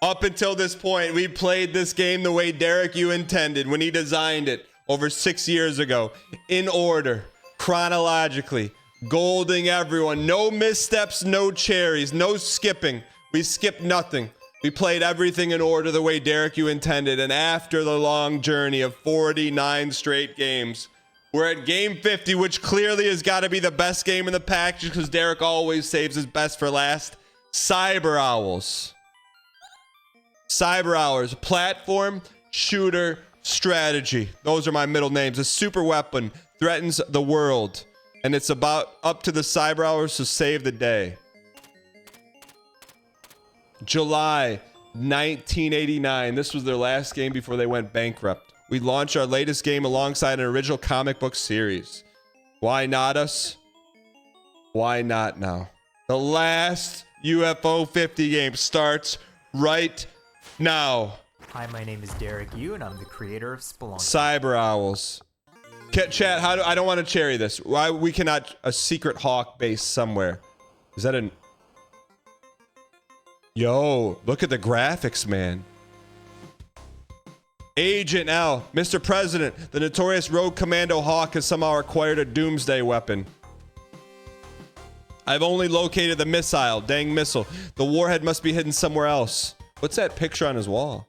Up until this point, we played this game the way Derek Yu intended when he designed it over 6 years ago. In order, chronologically, golding everyone. No missteps, no cherries, no skipping. We skipped nothing. We played everything in order the way Derek Yu intended. And after the long journey of 49 straight games, we're at game 50, which clearly has got to be the best game in the pack just because Derek always saves his best for last. Cyber Owls. Cyber Owls, platform, shooter, strategy. Those are my middle names. A super weapon threatens the world, and it's about up to the Cyber Owls to save the day. July 1989. This was their last game before they went bankrupt. We launched our latest game alongside an original comic book series. Why not us? Why not now? The last UFO50 game starts right now. Hi, my name is Derek Yu, and I'm the creator of Spelunky. Cyber Owls. Chat, I don't want to cherry this. Why we cannot a secret hawk base somewhere? Is that an... Yo, look at the graphics, man. Agent L, Mr. President, the notorious rogue commando hawk has somehow acquired a doomsday weapon. I've only located the missile. Dang missile. The warhead must be hidden somewhere else. What's that picture on his wall?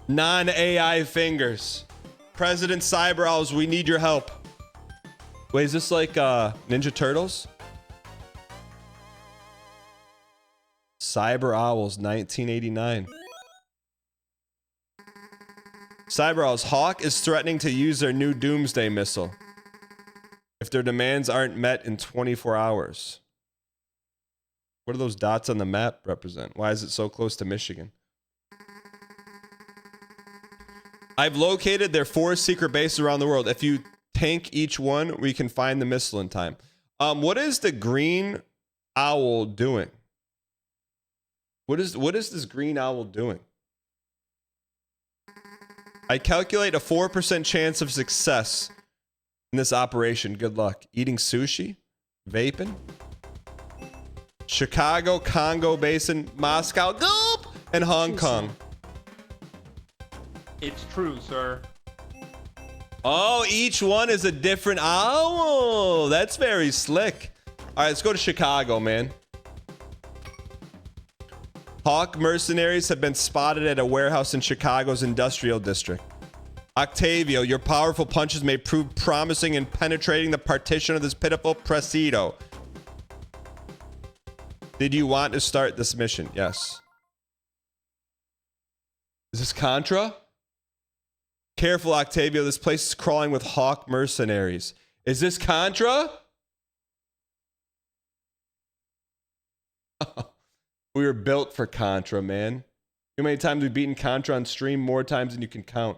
Non-AI fingers. President Cyber Owls, we need your help. Wait, is this like Ninja Turtles? Cyber Owls, 1989. Cyber Owls, Hawk is threatening to use their new doomsday missile if their demands aren't met in 24 hours. What do those dots on the map represent? Why is it so close to Michigan? I've located their 4 secret bases around the world. If you tank each one, we can find the missile in time. What is the green owl doing? What is this green owl doing? I calculate a 4% chance of success in this operation. Good luck. Eating sushi? Vaping? Chicago, Congo Basin, Moscow, Gulp, and Hong Kong. It's true, sir. Oh, each one is a different owl. That's very slick. All right, let's go to Chicago, man. Hawk mercenaries have been spotted at a warehouse in Chicago's industrial district. Octavio, your powerful punches may prove promising in penetrating the partition of this pitiful presidio. Did you want to start this mission? Yes. Is this Contra? Careful, Octavio. This place is crawling with Hawk mercenaries. Is this Contra? We were built for Contra, man. How many times we've beaten Contra on stream? More times than you can count.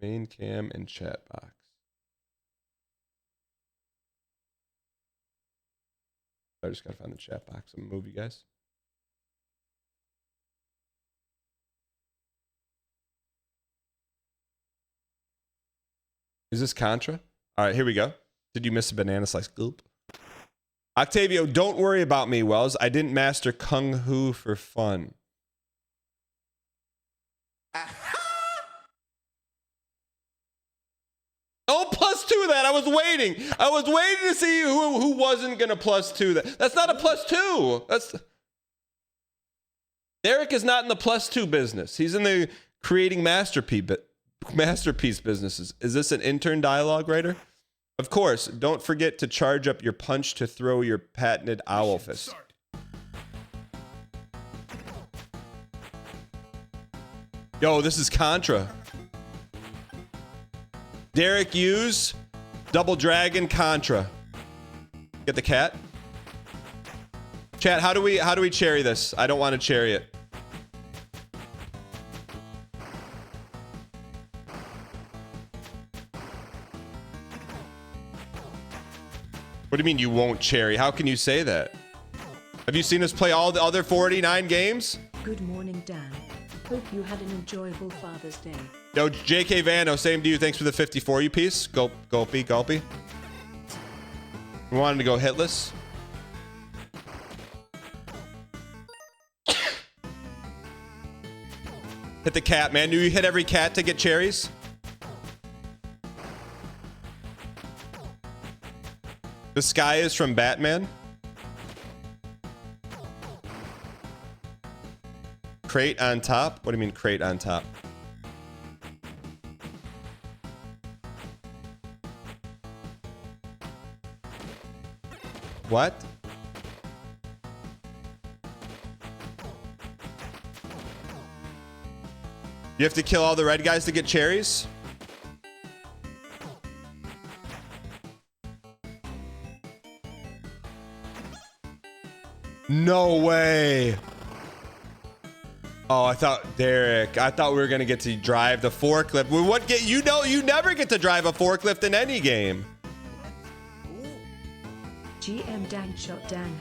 Main cam and chat box. I just gotta find the chat box. I'm gonna move you guys. Is this Contra? All right, here we go. Did you miss a banana slice? Gulp. Octavio, don't worry about me, Wells. I didn't master Kung Fu for fun. Oh, +2 that. I was waiting. I was waiting to see who wasn't going to +2 that. That's not a +2. That's... Derek is not in the +2 business. He's in the creating masterpiece businesses. Is this an intern dialogue writer? Of course, don't forget to charge up your punch to throw your patented owl fist. Yo, this is Contra. Derek Hughes, Double Dragon Contra. Get the cat. Chat, how do we cherry this? I don't want to cherry it. What do you mean you won't cherry? How can you say that? Have you seen us play all the other 49 games? Good morning, Dan. Hope you had an enjoyable Father's Day. Yo, JK Vano, same to you. Thanks for the 54 you piece. Gulpy. We wanted to go hitless. Hit the cat, man. Do you hit every cat to get cherries? The sky is from Batman. Crate on top? What do you mean crate on top? What? You have to kill all the red guys to get cherries? No way. Oh, I thought, Derek, I thought we were going to get to drive the forklift. We what get you know you never get to drive a forklift in any game. GM Dan shot Dan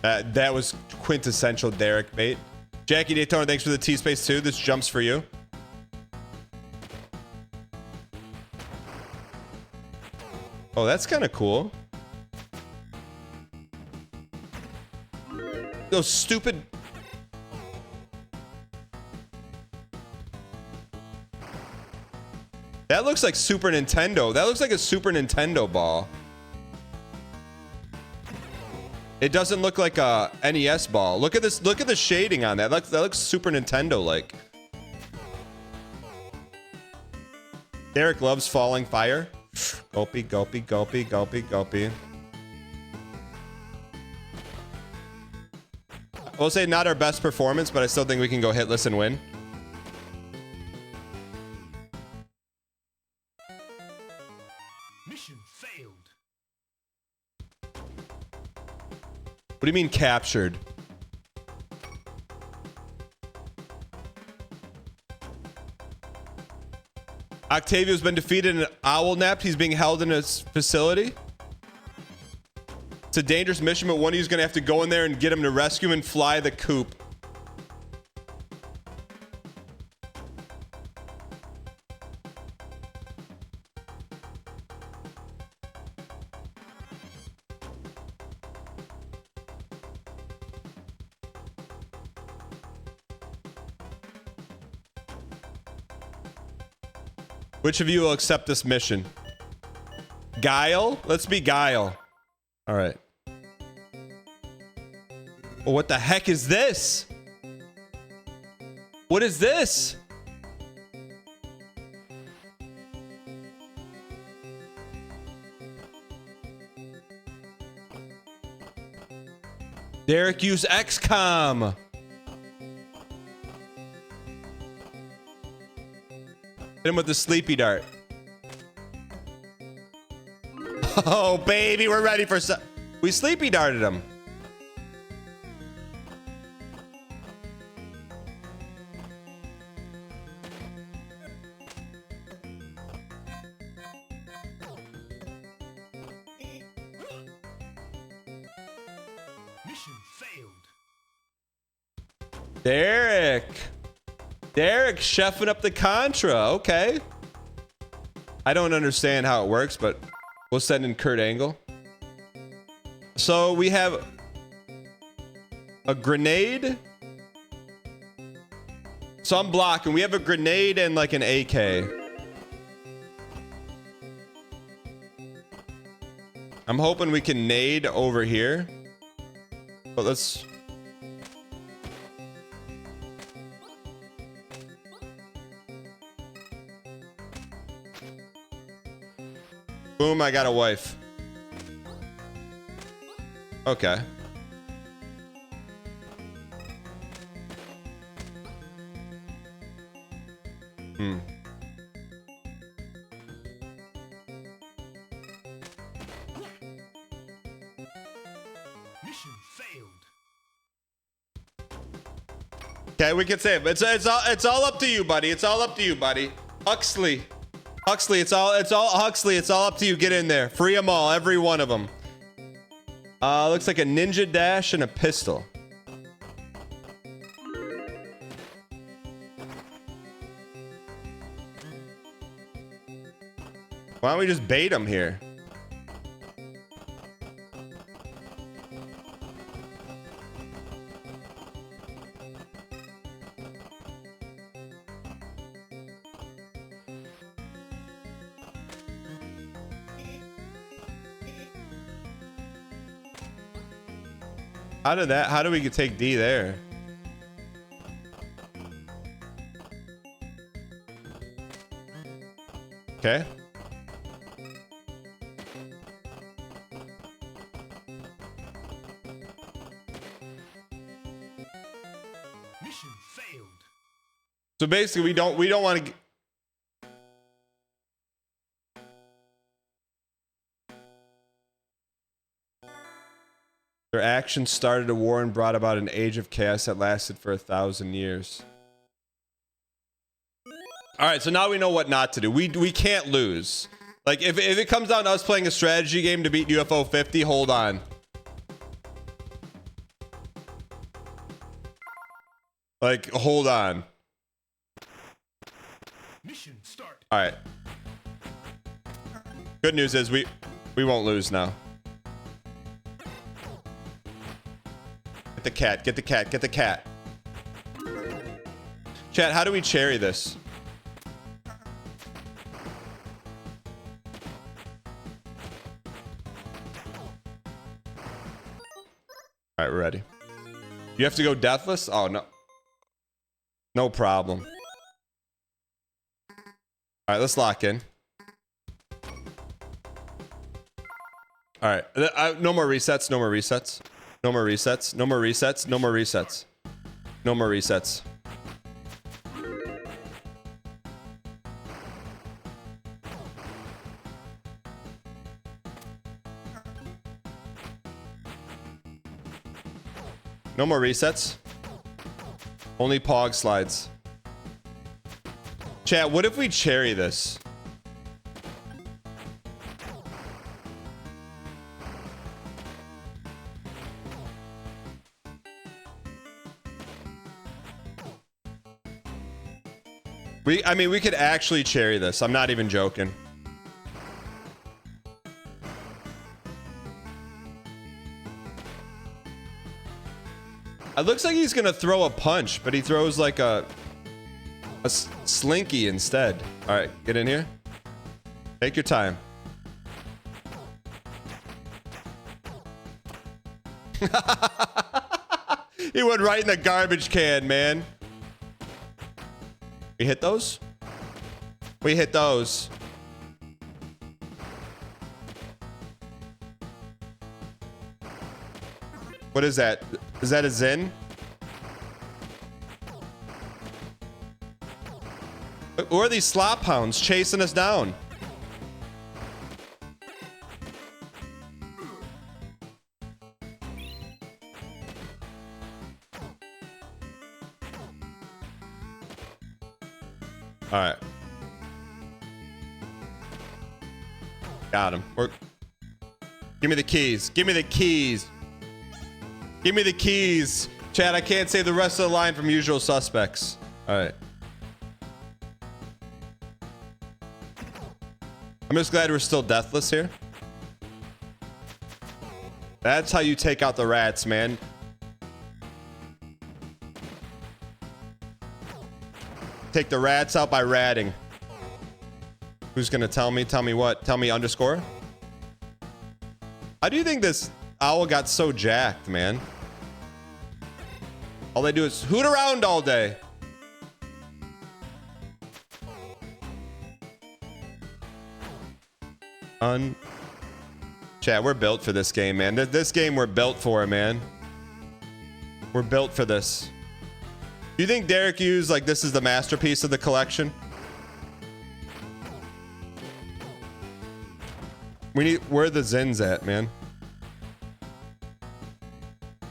hug. That was quintessential Derek bait. Jackie Daytona, thanks for the T-Space too. This jumps for you. Oh, that's kind of cool. Those stupid... That looks like Super Nintendo. That looks like a Super Nintendo ball. It doesn't look like a NES ball. Look at this. Look at the shading on that. That looks Super Nintendo-like. Derek loves falling fire. Gulpy, gulpy, gulpy, gulpy, gulpy. We'll say not our best performance, but I still think we can go hitless and win. Mission failed. What do you mean captured? Octavio's been defeated and owl napped. He's being held in his facility. It's a dangerous mission, but one of you's gonna have to go in there and get him to rescue him and fly the coop. Which of you will accept this mission? Guile? Let's be Guile. All right. Well, what the heck is this? What is this? Derek, use XCOM. Hit him with the sleepy dart. Oh, baby, we're ready for some. We sleepy darted him. Mission failed. Derek. Derek chefing up the Contra. Okay. I don't understand how it works, but we'll send in Kurt Angle. So we have a grenade. So I'm blocking. We have a grenade and like an AK. I'm hoping we can nade over here. But let's... Boom, I got a wife. Okay. Mission failed. Okay, we can say it. It's all up to you, buddy. It's all up to you, buddy. Huxley. Huxley, it's all Huxley, it's all up to you. Get in there. Free them all, every one of them. Looks like a ninja dash and a pistol. Why don't we just bait them here? How do we take D there? Okay. Mission failed. So basically we don't want to their actions started a war and brought about an age of chaos that lasted for 1,000 years. All right, so now we know what not to do. We can't lose. Like if it comes down to us playing a strategy game to beat UFO50, hold on. Like hold on. Mission start. All right. Good news is we won't lose now. Get the cat, get the cat, get the cat. Chat, how do we cherry this? All right, we're ready. You have to go deathless? Oh, no. No problem. All right, let's lock in. All right, no more resets, no more resets. No more resets, no more resets, no more resets. No more resets. No more resets. Only pog slides. Chat, what if we cherry this? I mean, we could actually cherry this. I'm not even joking. It looks like he's gonna throw a punch, but he throws like a slinky instead. All right, get in here. Take your time. He went right in the garbage can, man. We hit those? We hit those. What is that? Is that a Zen? Who are these slop hounds chasing us down? All right. Got him. Give me the keys. Give me the keys. Give me the keys. Chad, I can't say the rest of the line from Usual Suspects. All right. I'm just glad we're still deathless here. That's how you take out the rats, man. Take the rats out by ratting. Who's gonna tell me? Tell me what? Tell me underscore? How do you think this owl got so jacked, man? All they do is hoot around all day. Chat, we're built for this game, man. This game we're built for, man. We're built for this. Do you think Derek Hughes, like, this is the masterpiece of the collection? Where are the Zens at, man?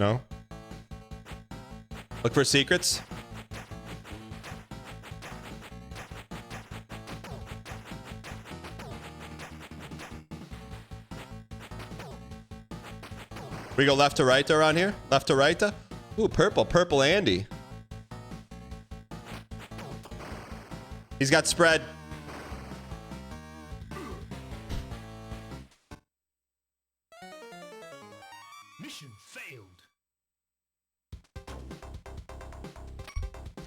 No? Look for secrets? We go left to right around here? Left to right? Ooh, purple Andy. He's got spread. Mission failed.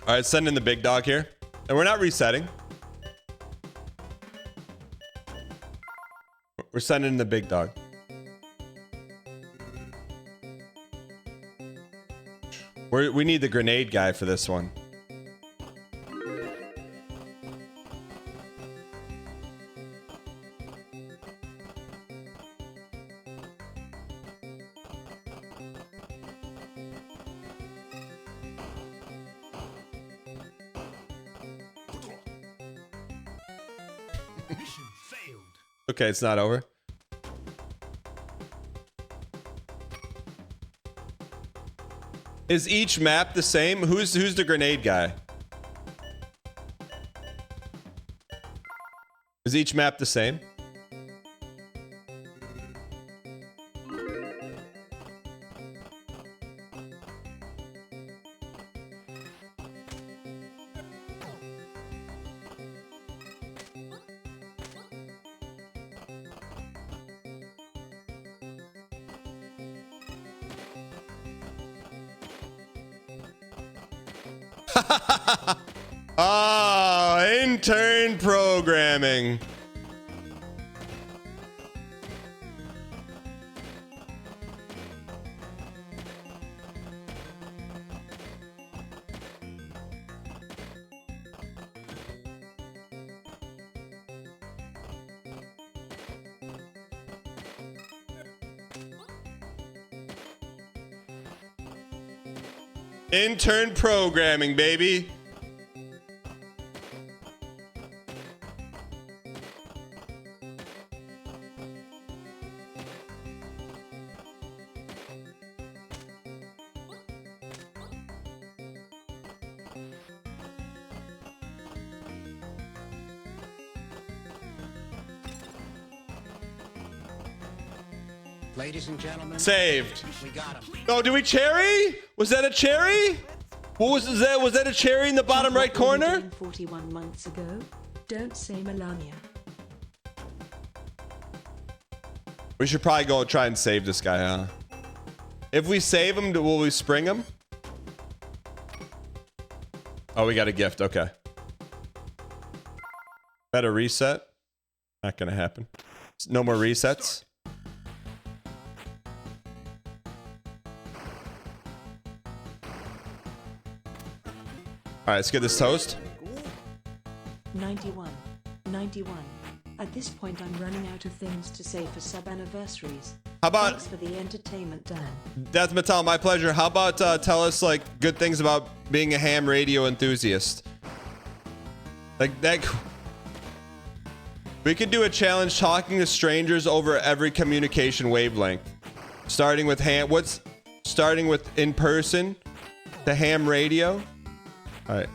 All right, send in the big dog here. And we're not resetting. We're sending in the big dog. We need the grenade guy for this one. Mission failed. Okay, it's not over. Is each map the same? Who's the grenade guy? Is each map the same? Ah, intern programming. Intern programming, baby. Ladies and gentlemen, Saved. we got him. Oh, did we cherry? Was that a cherry? What was that? Was that a cherry in the bottom right What were you corner? doing 41 months ago? Don't say Melania. We should probably go try and save this guy, huh? If we save him, will we spring him? Oh, we got a gift. Okay. Better reset. Not gonna happen. No more resets. All right, let's get this toast. 91. 91. At this point, I'm running out of things to say for sub-anniversaries. How about Thanks for the entertainment, Dan. That's Mattel? My pleasure. How about tell us like good things about being a ham radio enthusiast? Like that. We could do a challenge talking to strangers over every communication wavelength, starting with ham. Starting with in person to ham radio. All right.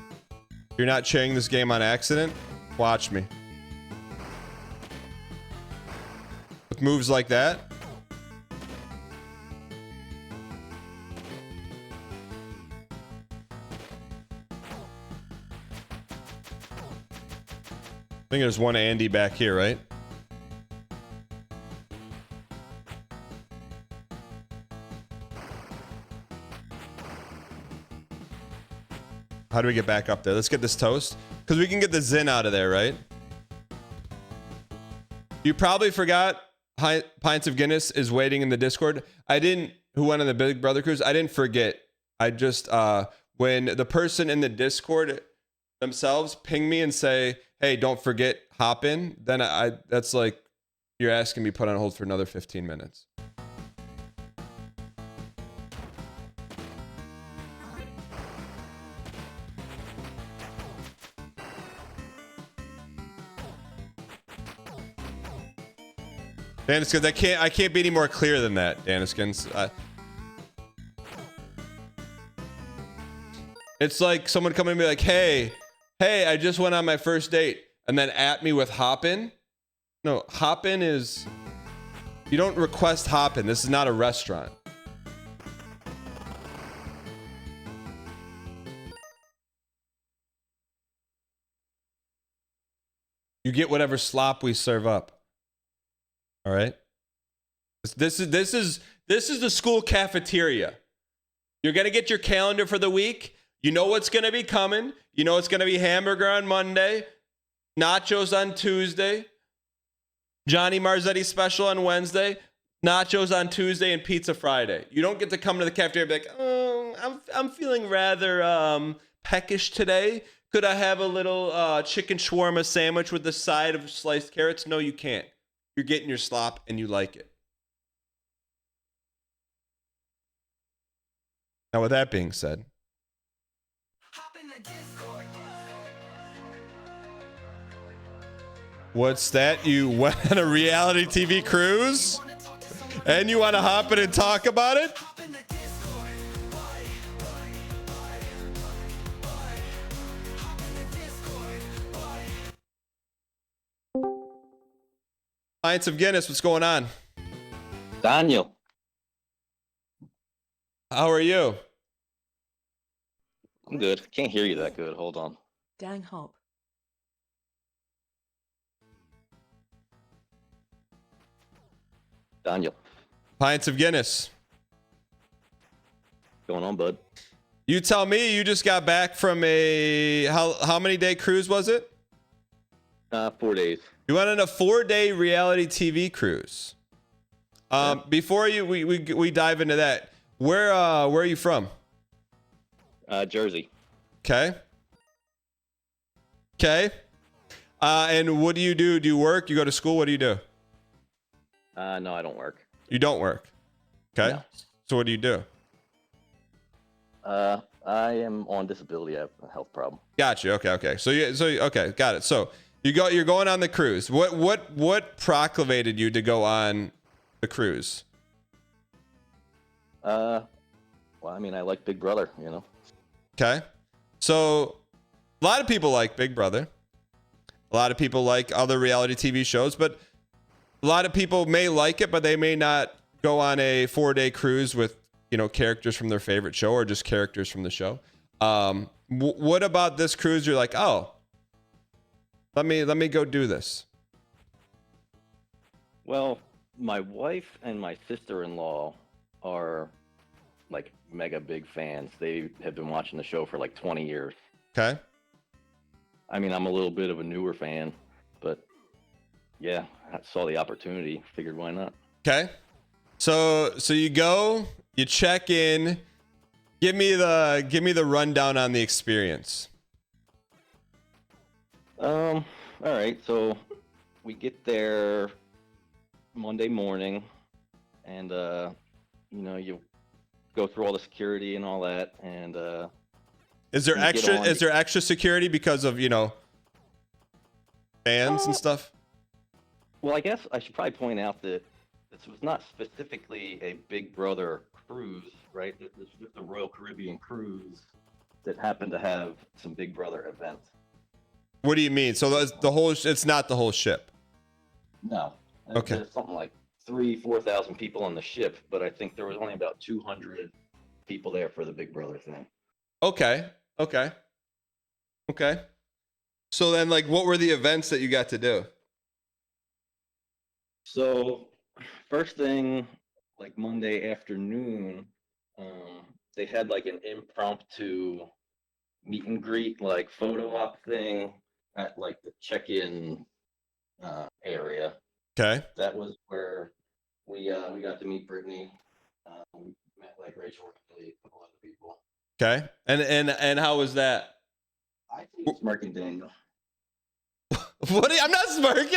You're not sharing this game on accident? Watch me. With moves like that. I think there's one Andy back here, right? How do we get back up there? Let's get this toast. Because we can get the Zin out of there, right? You probably forgot Pints of Guinness is waiting in the Discord. I didn't, who went on the Big Brother cruise, I didn't forget. I just, when the person in the Discord themselves ping me and say, hey, don't forget, hop in, then that's like, you're asking me put on hold for another 15 minutes. Daniskins, I can't be any more clear than that, Daniskins. It's like someone coming to me like, hey, I just went on my first date, and then at me with Hopin. No, Hopin is, you don't request Hopin. This is not a restaurant. You get whatever slop we serve up. All right. This is the school cafeteria. You're gonna get your calendar for the week. You know what's gonna be coming. You know it's gonna be hamburger on Monday, nachos on Tuesday, Johnny Marzetti special on Wednesday, nachos on Tuesday, and pizza Friday. You don't get to come to the cafeteria and be like, oh, I'm feeling rather peckish today. Could I have a little chicken shawarma sandwich with the side of sliced carrots? No, you can't. You're getting your slop and you like it. Now, with that being said, what's that? You went on a reality TV cruise? And you want to hop in and talk about it? Pints of Guinness, what's going on? Daniel, How are you? I'm good. Can't hear you that good. Hold on. Dang hop. Daniel, Pints of Guinness. what's going on, bud? You tell me, you just got back from a how many day cruise was it? 4 days. You went on a 4-day reality TV cruise. Before we dive into that, where are you from? Jersey. Okay. And what do you do? Do you work? You go to school? What do you do? No, I don't work. You don't work. Okay. No. So what do you do? I am on disability. I have a health problem. Gotcha. Okay. Okay, got it. So you're going on the cruise. What proclamated you to go on the cruise? Well, I mean, I like Big Brother, you know. Okay. So a lot of people like Big Brother. A lot of people like other reality TV shows, but a lot of people may like it, but they may not go on a 4-day cruise with, characters from their favorite show or just characters from the show. What about this cruise? You're like, oh, let me go do this. Well, my wife and my sister-in-law are like mega big fans. They have been watching the show for like 20 years. Okay. I mean, I'm a little bit of a newer fan, but yeah, I saw the opportunity. Figured why not? Okay. So you go, you check in. Give me the rundown on the experience. All right. So we get there Monday morning, and you go through all the security and all that, and Is there extra security because of fans and stuff? Well, I guess I should probably point out that this was not specifically a Big Brother cruise, right? This was just a Royal Caribbean cruise that happened to have some Big Brother events. What do you mean? So it's not the whole ship. No. Okay. There's something like 4,000 people on the ship, but I think there was only about 200 people there for the Big Brother thing. Okay. So then, what were the events that you got to do? So, first thing, like Monday afternoon, they had like an impromptu meet and greet, like photo op thing at like the check-in area. Okay. That was where we got to meet Brittany. We met like Rachel Riley, a couple other people. Okay. And how was that? I think it's Mark and Daniel. What? I'm not smirking.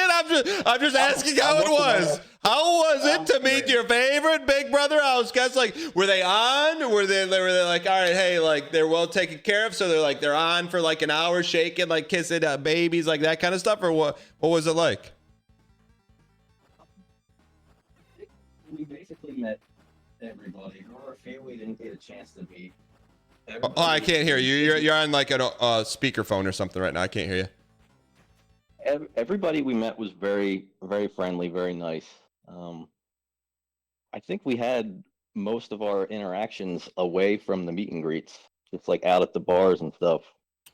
I'm just asking how it was. How was it to meet your favorite Big Brother house guests? Like, were they on? Were they like, all right, hey, like they're well taken care of, so they're on for like an hour, shaking, like kissing babies, like that kind of stuff, or what? What was it like? We basically met everybody. There were a few we didn't get a chance to meet. Oh, I can't hear you. You're on like a speakerphone or something right now. I can't hear you. Everybody we met was very, very friendly, very nice. I think we had most of our interactions away from the meet and greets, just like out at the bars and stuff.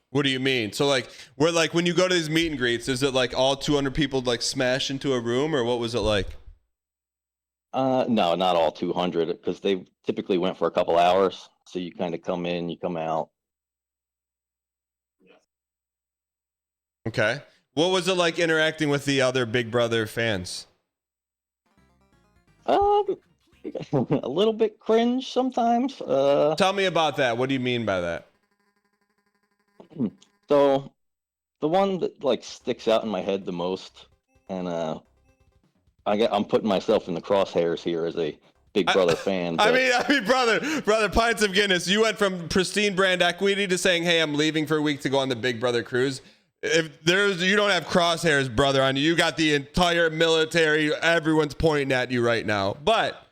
What do you mean? So when you go to these meet and greets, is it like all 200 people like smash into a room, or what was it like? No, not all 200, because they typically went for a couple hours. So you kind of come in, you come out. Okay. What was it like interacting with the other Big Brother fans? a little bit cringe sometimes. Tell me about that. What do you mean by that? So the one that like sticks out in my head the most, and I'm putting myself in the crosshairs here as a Big Brother fan. I But mean, brother, pints of Guinness. You went from pristine brand equity to saying, "Hey, I'm leaving for a week to go on the Big Brother cruise." If you don't have crosshairs, brother, on you. You got the entire military. Everyone's pointing at you right now. But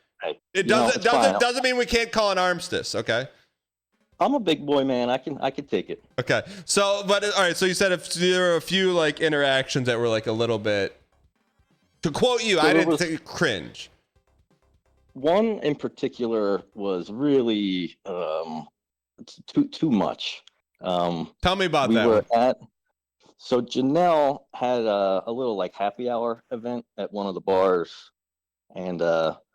it doesn't mean we can't call an armistice. Okay. I'm a big boy, man. I can take it. Okay. So, but all right. So you said if there were a few like interactions that were like a little bit. To quote you, So I didn't think cringe. One in particular was really too much. Tell me about we that. were One. at So Janelle had a little like happy hour event at one of the bars, and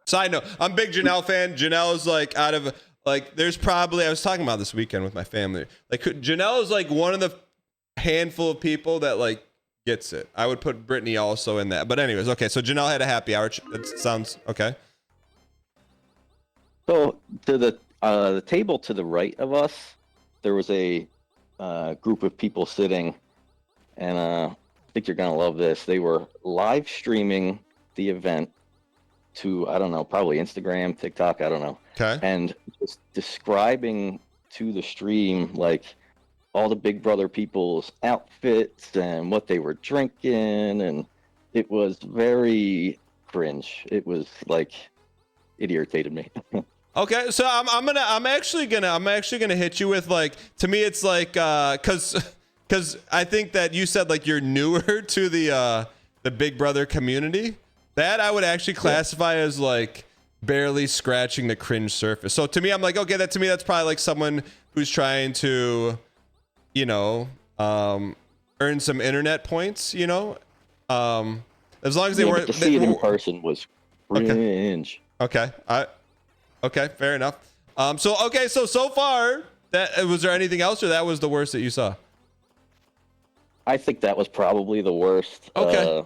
Side note, I'm a big Janelle fan. Janelle is like out of like there's probably I was talking about this weekend with my family. Like Janelle is like one of the handful of people that like gets it. I would put Brittany also in that. But anyways, okay. So Janelle had a happy hour. That sounds okay. so to the table to the right of us, there was a group of people sitting, and I think you're gonna love this. They were live streaming the event to, I don't know, probably Instagram, TikTok, I don't know. Okay. And just describing to the stream like all the Big Brother people's outfits and what they were drinking, and it was very cringe. It was like it irritated me. Okay, so I'm actually gonna hit you with like, to me it's like cause I think that you said like you're newer to the Big Brother community. That I would actually classify as like barely scratching the cringe surface. So to me, I'm like, okay, to me that's probably like someone who's trying to, you know, earn some internet points, you know, as long as they weren't. To see it in person was cringe. Okay. Okay, fair enough. So far, was there anything else, or that was the worst that you saw? I think that was probably the worst. Okay.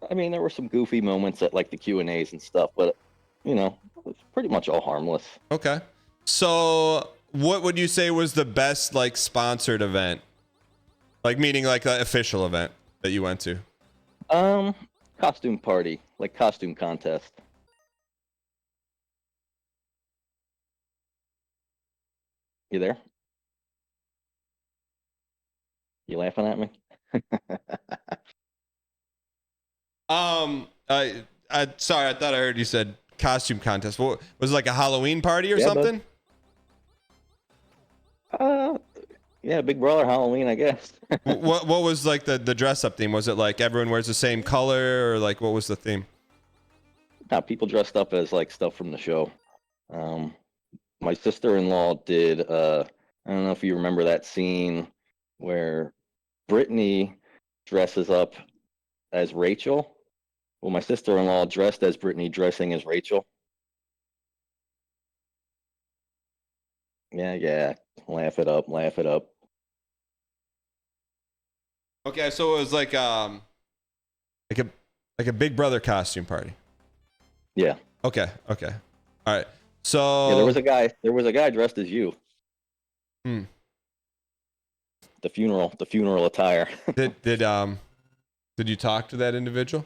I mean, there were some goofy moments at like the Q&As and stuff, but you know, it was pretty much all harmless. Okay. So, what would you say was the best like sponsored event? Like meaning like the official event that you went to? Costume party, like costume contest. You there? You laughing at me? Sorry, I thought I heard you said costume contest. What was it, like a Halloween party or Yeah, something? Yeah, Big Brother Halloween, I guess. what was like the dress up theme? Was it like everyone wears the same color, or like what was the theme? Now, people dressed up as like stuff from the show. My sister-in-law did. I don't know if you remember that scene where Brittany dresses up as Rachel. Well, my sister-in-law dressed as Brittany, dressing as Rachel. Yeah. Laugh it up. Okay, so it was like a Big Brother costume party. Yeah. Okay. All right. So Yeah, there was a guy dressed as you. Hmm. The funeral attire. Did you talk to that individual?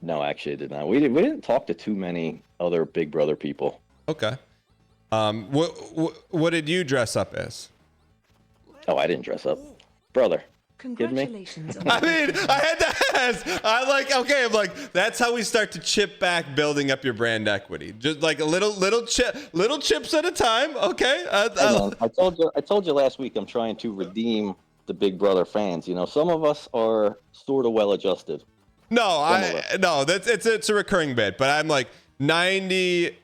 No, actually, I did not. We didn't talk to too many other Big Brother people. Okay. What did you dress up as? Oh, I didn't dress up, brother. Kidding me? Congratulations on I mean, I had to ask. I'm like, that's how we start to chip back, building up your brand equity. Just like a little chips at a time. Okay. I told you last week. I'm trying to redeem the Big Brother fans. You know, some of us are sort of well adjusted. No, it's a recurring bit, but I'm like 90.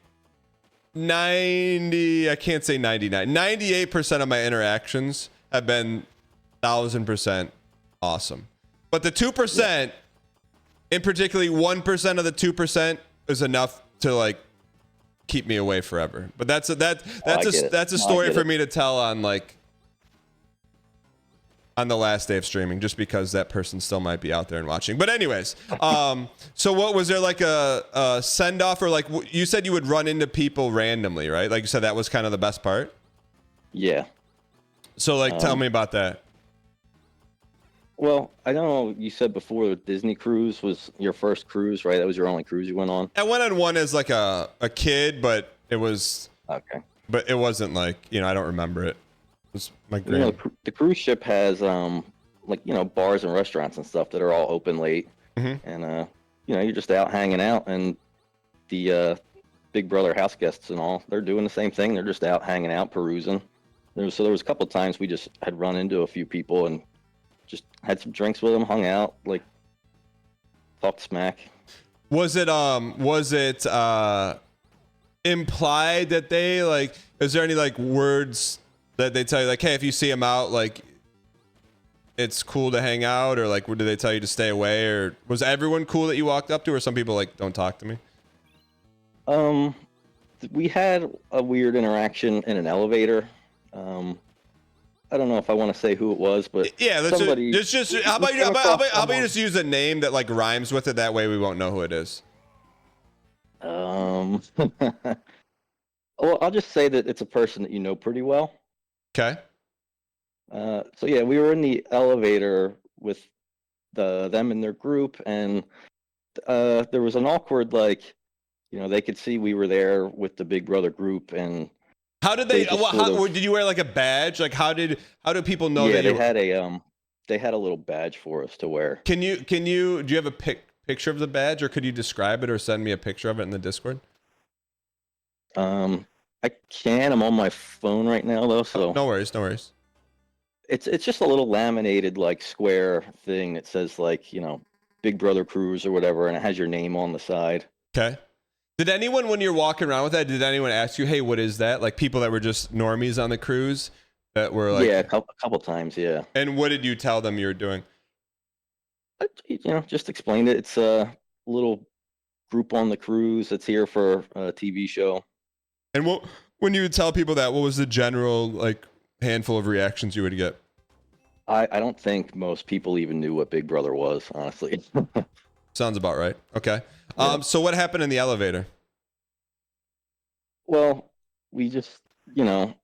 I can't say 99. 98% of my interactions have been 1,000% awesome. But the 2%, in particularly 1% of the 2%, is enough to like keep me away forever. But that's a story for me to tell on like on the last day of streaming, just because that person still might be out there and watching. But anyways, so what was there like a send off, or like you said you would run into people randomly, right? Like you said that was kind of the best part. Yeah. So like tell me about that. Well, I know you said before the Disney cruise was your first cruise, right? That was your only cruise you went on. I went on one as like a kid, but it was Okay. but it wasn't like, you know, I don't remember it. It was my You know, grand. the cruise ship has like, you know, bars and restaurants and stuff that are all open late, Mhm. and you know, you're just out hanging out, and the Big Brother house guests and all, they're doing the same thing. They're just out hanging out, perusing. There was a couple times we just had run into a few people and just had some drinks with them, hung out, like talked smack. Was it implied that they like, is there any like words that they tell you like, hey, if you see them out, like it's cool to hang out, or like, what did they tell you to stay away, or was everyone cool that you walked up to, or some people like, don't talk to me? We had a weird interaction in an elevator. I don't know if I want to say who it was, but Yeah, let's somebody. just how about you just use a name that like rhymes with it, that way we won't know who it is. Well, I'll just say that it's a person that you know pretty well. Okay. So yeah, we were in the elevator with them and their group, and there was an awkward, like, you know, they could see we were there with the Big Brother group, and How did they they, just well, sort of- did you wear like a badge? Like how do people know yeah, that you they had a little badge for us to wear. do you have a picture of the badge, or could you describe it or send me a picture of it in the Discord? I can. I'm on my phone right now though, so No worries. it's just a little laminated like square thing that says, like, you know, Big Brother Cruise or whatever, and it has your name on the side. Okay. Did anyone, when you're walking around with that, did anyone ask you, hey, what is that? Like people that were just normies on the cruise that were like, Yeah, a couple times, yeah. And what did you tell them you were doing? You know, just explained it. It's a little group on the cruise that's here for a TV show. And when you would tell people that, what was the general like handful of reactions you would get? I don't think most people even knew what Big Brother was, honestly. Sounds about right. Okay. Yeah. So what happened in the elevator? Well, we just, you know,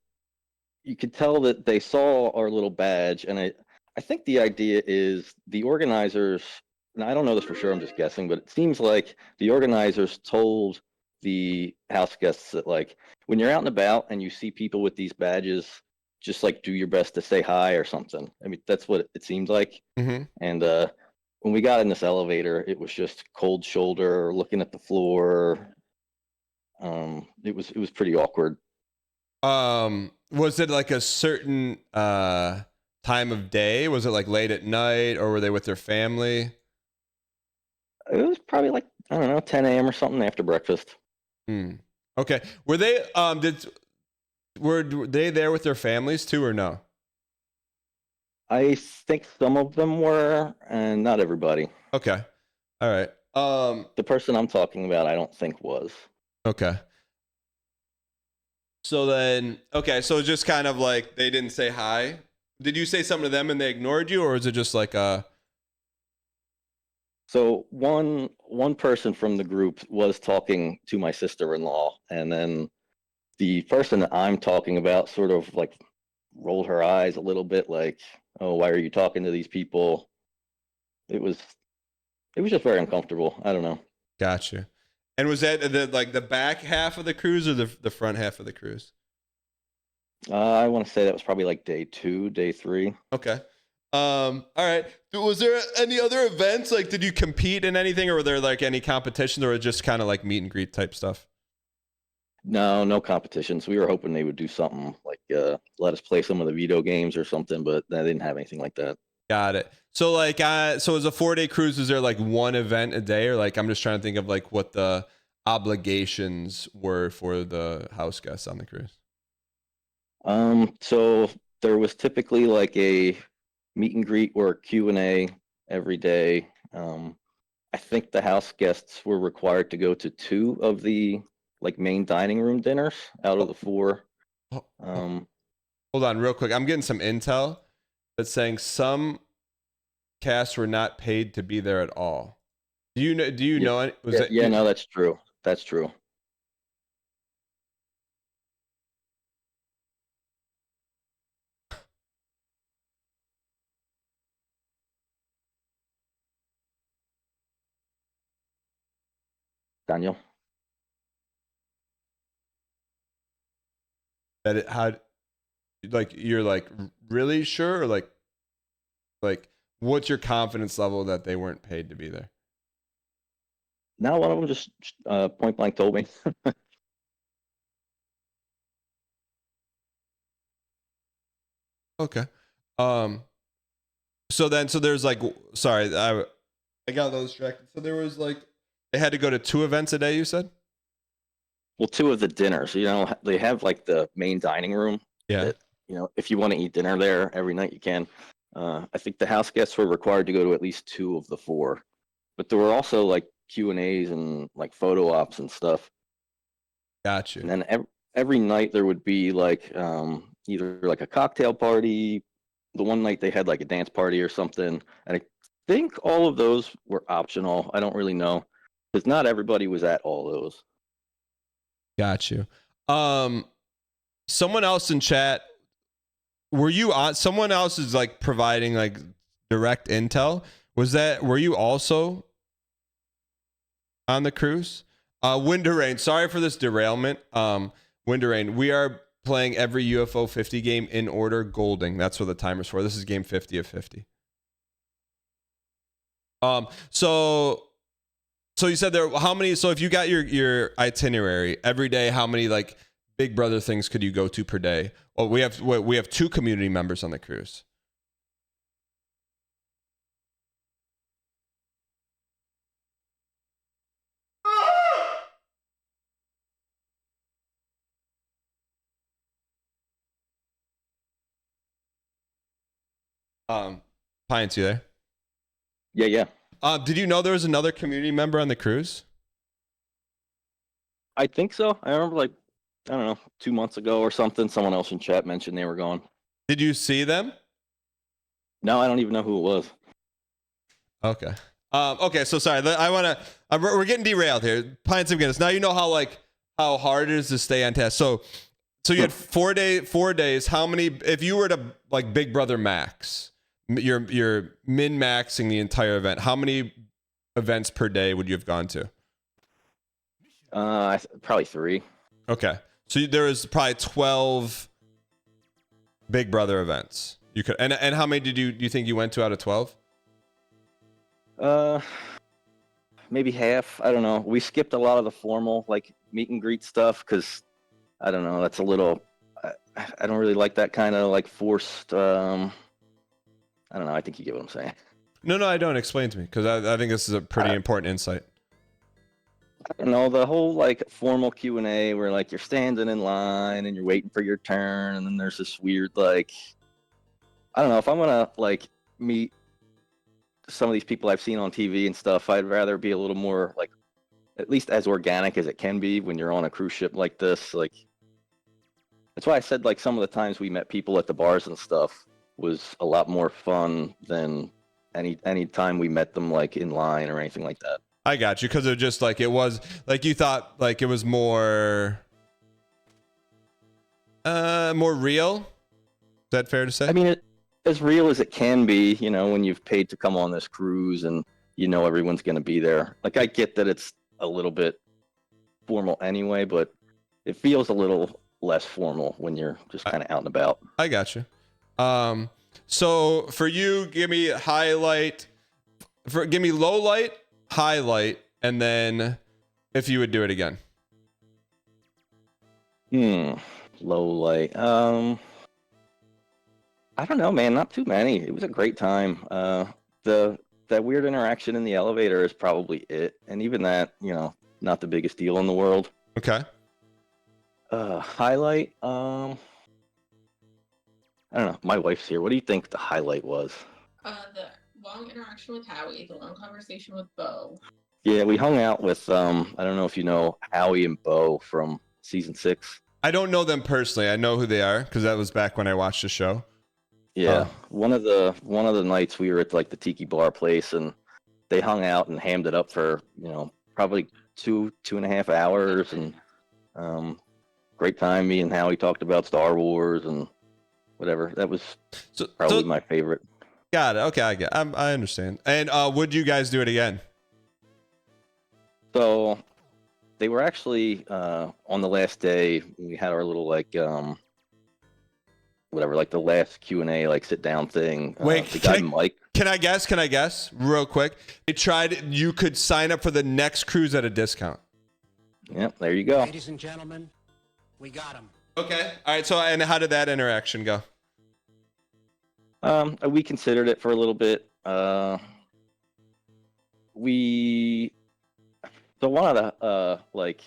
you could tell that they saw our little badge, and I think the idea is the organizers, and I don't know this for sure, I'm just guessing, but it seems like the organizers told the house guests that, like, when you're out and about and you see people with these badges, just like do your best to say hi or something. I mean, that's what it seemed like. Mm-hmm. And when we got in this elevator, it was just cold shoulder, looking at the floor. It was pretty awkward. Was it like a certain time of day? Was it like late at night, or were they with their family? It was probably like, I don't know, 10 a.m. or something after breakfast. Okay. Were they were they there with their families too, or no? I think some of them were, and not everybody. Okay. All right. The person I'm talking about, I don't think was. Okay. So then, okay, so just kind of like they didn't say hi. Did you say something to them and they ignored you, or is it just like So one person from the group was talking to my sister-in-law, and then the person that I'm talking about sort of like rolled her eyes a little bit, like, "Oh, why are you talking to these people?" It was just very uncomfortable. I don't know. Gotcha. And was that the back half of the cruise, or the front half of the cruise? I want to say that was probably like day 2, day 3. Okay. All right. Was there any other events? Like, did you compete in anything, or were there like any competitions, or just kind of like meet and greet type stuff? No competitions. We were hoping they would do something like let us play some of the video games or something, but they didn't have anything like that. Got it. So like, so as a 4-day cruise, is there like one event a day, or like, I'm just trying to think of like what the obligations were for the house guests on the cruise. So there was typically like a meet and greet or Q&A every day. I think the house guests were required to go to 2 of the like main dining room dinners out of the 4. Hold on real quick. I'm getting some intel that's saying some casts were not paid to be there at all. Do you know? Do you know? Was yeah, it? yeah, no, that's true. That's true. Daniel. That it had, like, you're like really sure, or like what's your confidence level that they weren't paid to be there? Now one of them just point blank told me. Okay. So there's like, sorry, I got a little distracted. So there was like, they had to go to 2 events a day, you said? Well, 2 of the dinners, they have like the main dining room. Yeah. That, if you want to eat dinner there every night, you can. I think the house guests were required to go to at least 2 of the 4, but there were also like Q&As and like photo ops and stuff. Got you. And then every night there would be like either like a cocktail party. The one night they had like a dance party or something. And I think all of those were optional. I don't really know because not everybody was at all those. Got you. Someone else in chat, were you on? Someone else is like providing like direct intel. Were you also on the cruise? Wind Rain, sorry for this derailment. Wind Rain, we are playing every UFO50 game in order, golding. That's what the timer's for. This is game 50 of 50. So you said there, how many, so if you got your itinerary every day, how many like Big Brother things could you go to per day? Well, we have 2 community members on the cruise. Pines, you there? Yeah. Did you know there was another community member on the cruise? I think so. I remember like, I don't know, 2 months ago or something, someone else in chat mentioned they were going. Did you see them? No, I don't even know who it was. Okay. Okay. So sorry. We're getting derailed here. Pints of Guinness. Now you know how hard it is to stay on task. So you had 4 days. How many? If you were to like Big Brother max, you're min maxing the entire event. How many events per day would you have gone to? Probably 3. Okay. So there was probably 12 Big Brother events. You could, and how many do you think you went to out of 12? Maybe half. I don't know. We skipped a lot of the formal like meet and greet stuff because I don't know. That's a little. I don't really like that kind of like forced. I don't know. I think you get what I'm saying. No, I don't. Explain to me, because I think this is a pretty important insight. I don't know, the whole like formal Q&A where like you're standing in line and you're waiting for your turn, and then there's this weird like, I don't know, if I'm gonna like meet some of these people I've seen on TV and stuff, I'd rather be a little more like at least as organic as it can be when you're on a cruise ship like this. Like that's why I said like some of the times we met people at the bars and stuff was a lot more fun than any time we met them like in line or anything like that. I got you, because it just like, it was like you thought like it was more real. Is that fair to say? I mean, as real as it can be, when you've paid to come on this cruise and everyone's going to be there. Like I get that it's a little bit formal anyway, but it feels a little less formal when you're just kind of out and about. I got you. So for you, give me low light, highlight, and then if you would do it again. Low light. I don't know, man. Not too many. It was a great time. That weird interaction in the elevator is probably it, and even that, not the biggest deal in the world. Okay. Highlight. I don't know. My wife's here. What do you think the highlight was? The long interaction with Howie, the long conversation with Bo. Yeah, we hung out with I don't know if you know Howie and Bo from season 6. I don't know them personally. I know who they are because that was back when I watched the show. Yeah, one of the nights we were at like the tiki bar place, and they hung out and hammed it up for probably 2.5 hours, and great time. Me and Howie talked about Star Wars and whatever. That was probably my favorite. Got it. Okay, I understand. And would you guys do it again? So they were actually on the last day. We had our little like whatever, like the last Q&A, like sit down thing. Wait, the guy Mike. Can I guess real quick? They tried. You could sign up for the next cruise at a discount. Yep, there you go. Ladies and gentlemen, we got him. Okay. All right. So, and how did that interaction go? We considered it for a little bit. So one of the like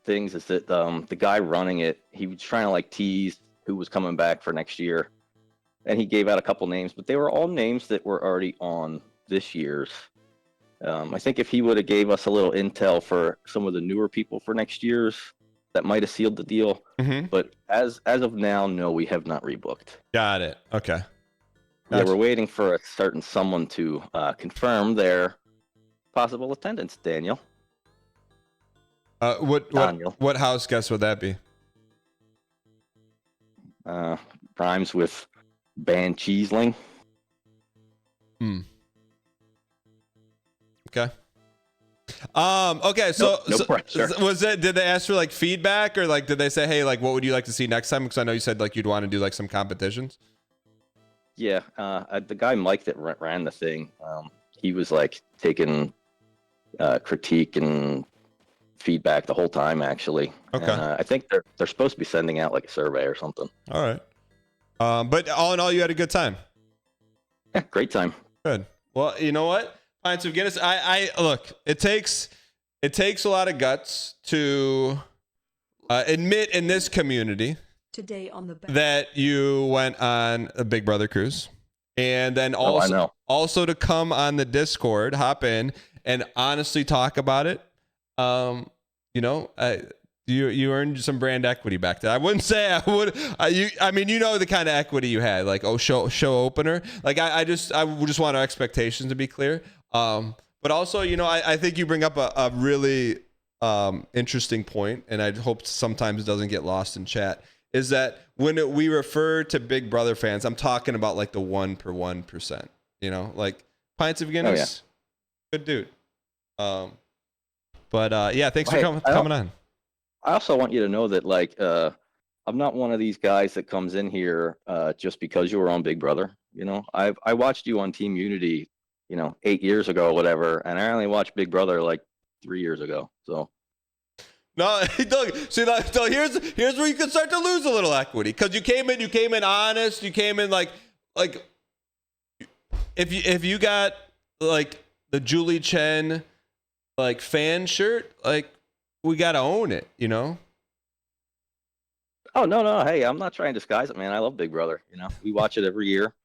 things is that the guy running it, he was trying to like tease who was coming back for next year, and he gave out a couple names, but they were all names that were already on this year's. I think if he would have gave us a little intel for some of the newer people for next year's, that might have sealed the deal. Mm-hmm. But as of now, no, we have not rebooked. Got it. Okay. Yeah, we're waiting for a certain someone to confirm their possible attendance. Daniel. What house guest would that be? Rhymes with DANGHEESLING. Okay. Okay. So, no pressure. Did they ask for like feedback, or like did they say, hey, like what would you like to see next time? Because I know you said like you'd want to do like some competitions. Yeah. The guy Mike that ran the thing, he was like taking critique and feedback the whole time, actually. Okay. And, I think they're supposed to be sending out like a survey or something. All right. But all in all, you had a good time. Yeah, great time. Good. Well, you know what? Pints of Guinness. I look. It takes a lot of guts to admit in this community Today on the that you went on a Big Brother cruise, and then also to come on the Discord, hop in, and honestly talk about it. You earned some brand equity back there. I wouldn't say I would. I mean, you know the kind of equity you had, like show opener. Like I just want our expectations to be clear. But also, I think you bring up a really interesting point, and I hope sometimes it doesn't get lost in chat. Is that when we refer to Big Brother fans, I'm talking about like the 1%. Like Pints of Guinness, good dude. But yeah, thanks for coming on. I also want you to know that like I'm not one of these guys that comes in here just because you were on Big Brother. I watched you on Team Unity, 8 years ago or whatever, and I only watched Big Brother like 3 years ago. So no, Doug, see, here's where you can start to lose a little equity, because you came in honest, you came in like if you got like the Julie Chen like fan shirt, like we gotta own it, Oh no, hey, I'm not trying to disguise it, man. I love Big Brother. We watch it every year.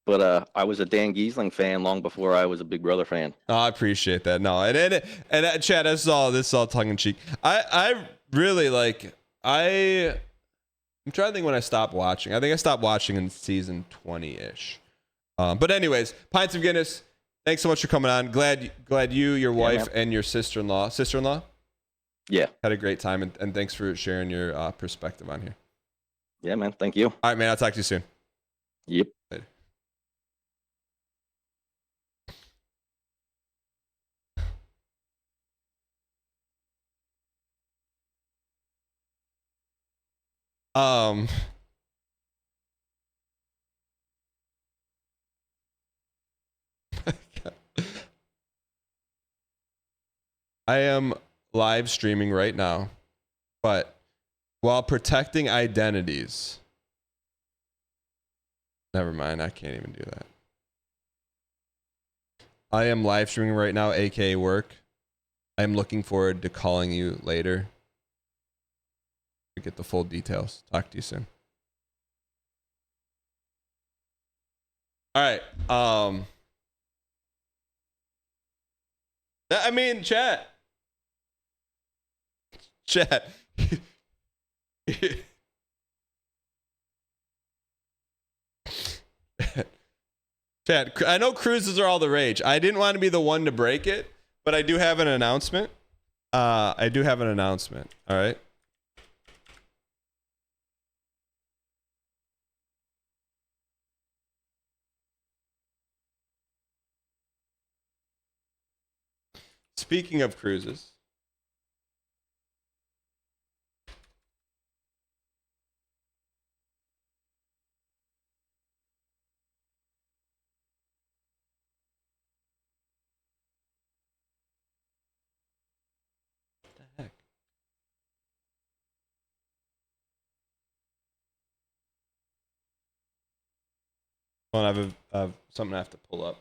But I was a DANGHEESLING fan long before I was a Big Brother fan. Oh, I appreciate that. No, and Chad, this is all tongue in cheek. I really like. I'm trying to think when I stopped watching. I think I stopped watching in season 20-ish. But anyways, Pints of Guinness. Thanks so much for coming on. Glad you, your wife, and your sister-in-law. Yeah. Had a great time, and thanks for sharing your perspective on here. Yeah, man. Thank you. All right, man. I'll talk to you soon. Yep. Later. I am live streaming right now, but while protecting identities. Never mind, I can't even do that. I am live streaming right now, aka work. I am looking forward to calling you later to get the full details. Talk to you soon. All right. I mean, chat. Chat, I know cruises are all the rage. I didn't want to be the one to break it, but I do have an announcement. All right. Speaking of cruises. What the heck? Hold on, I have something I have to pull up.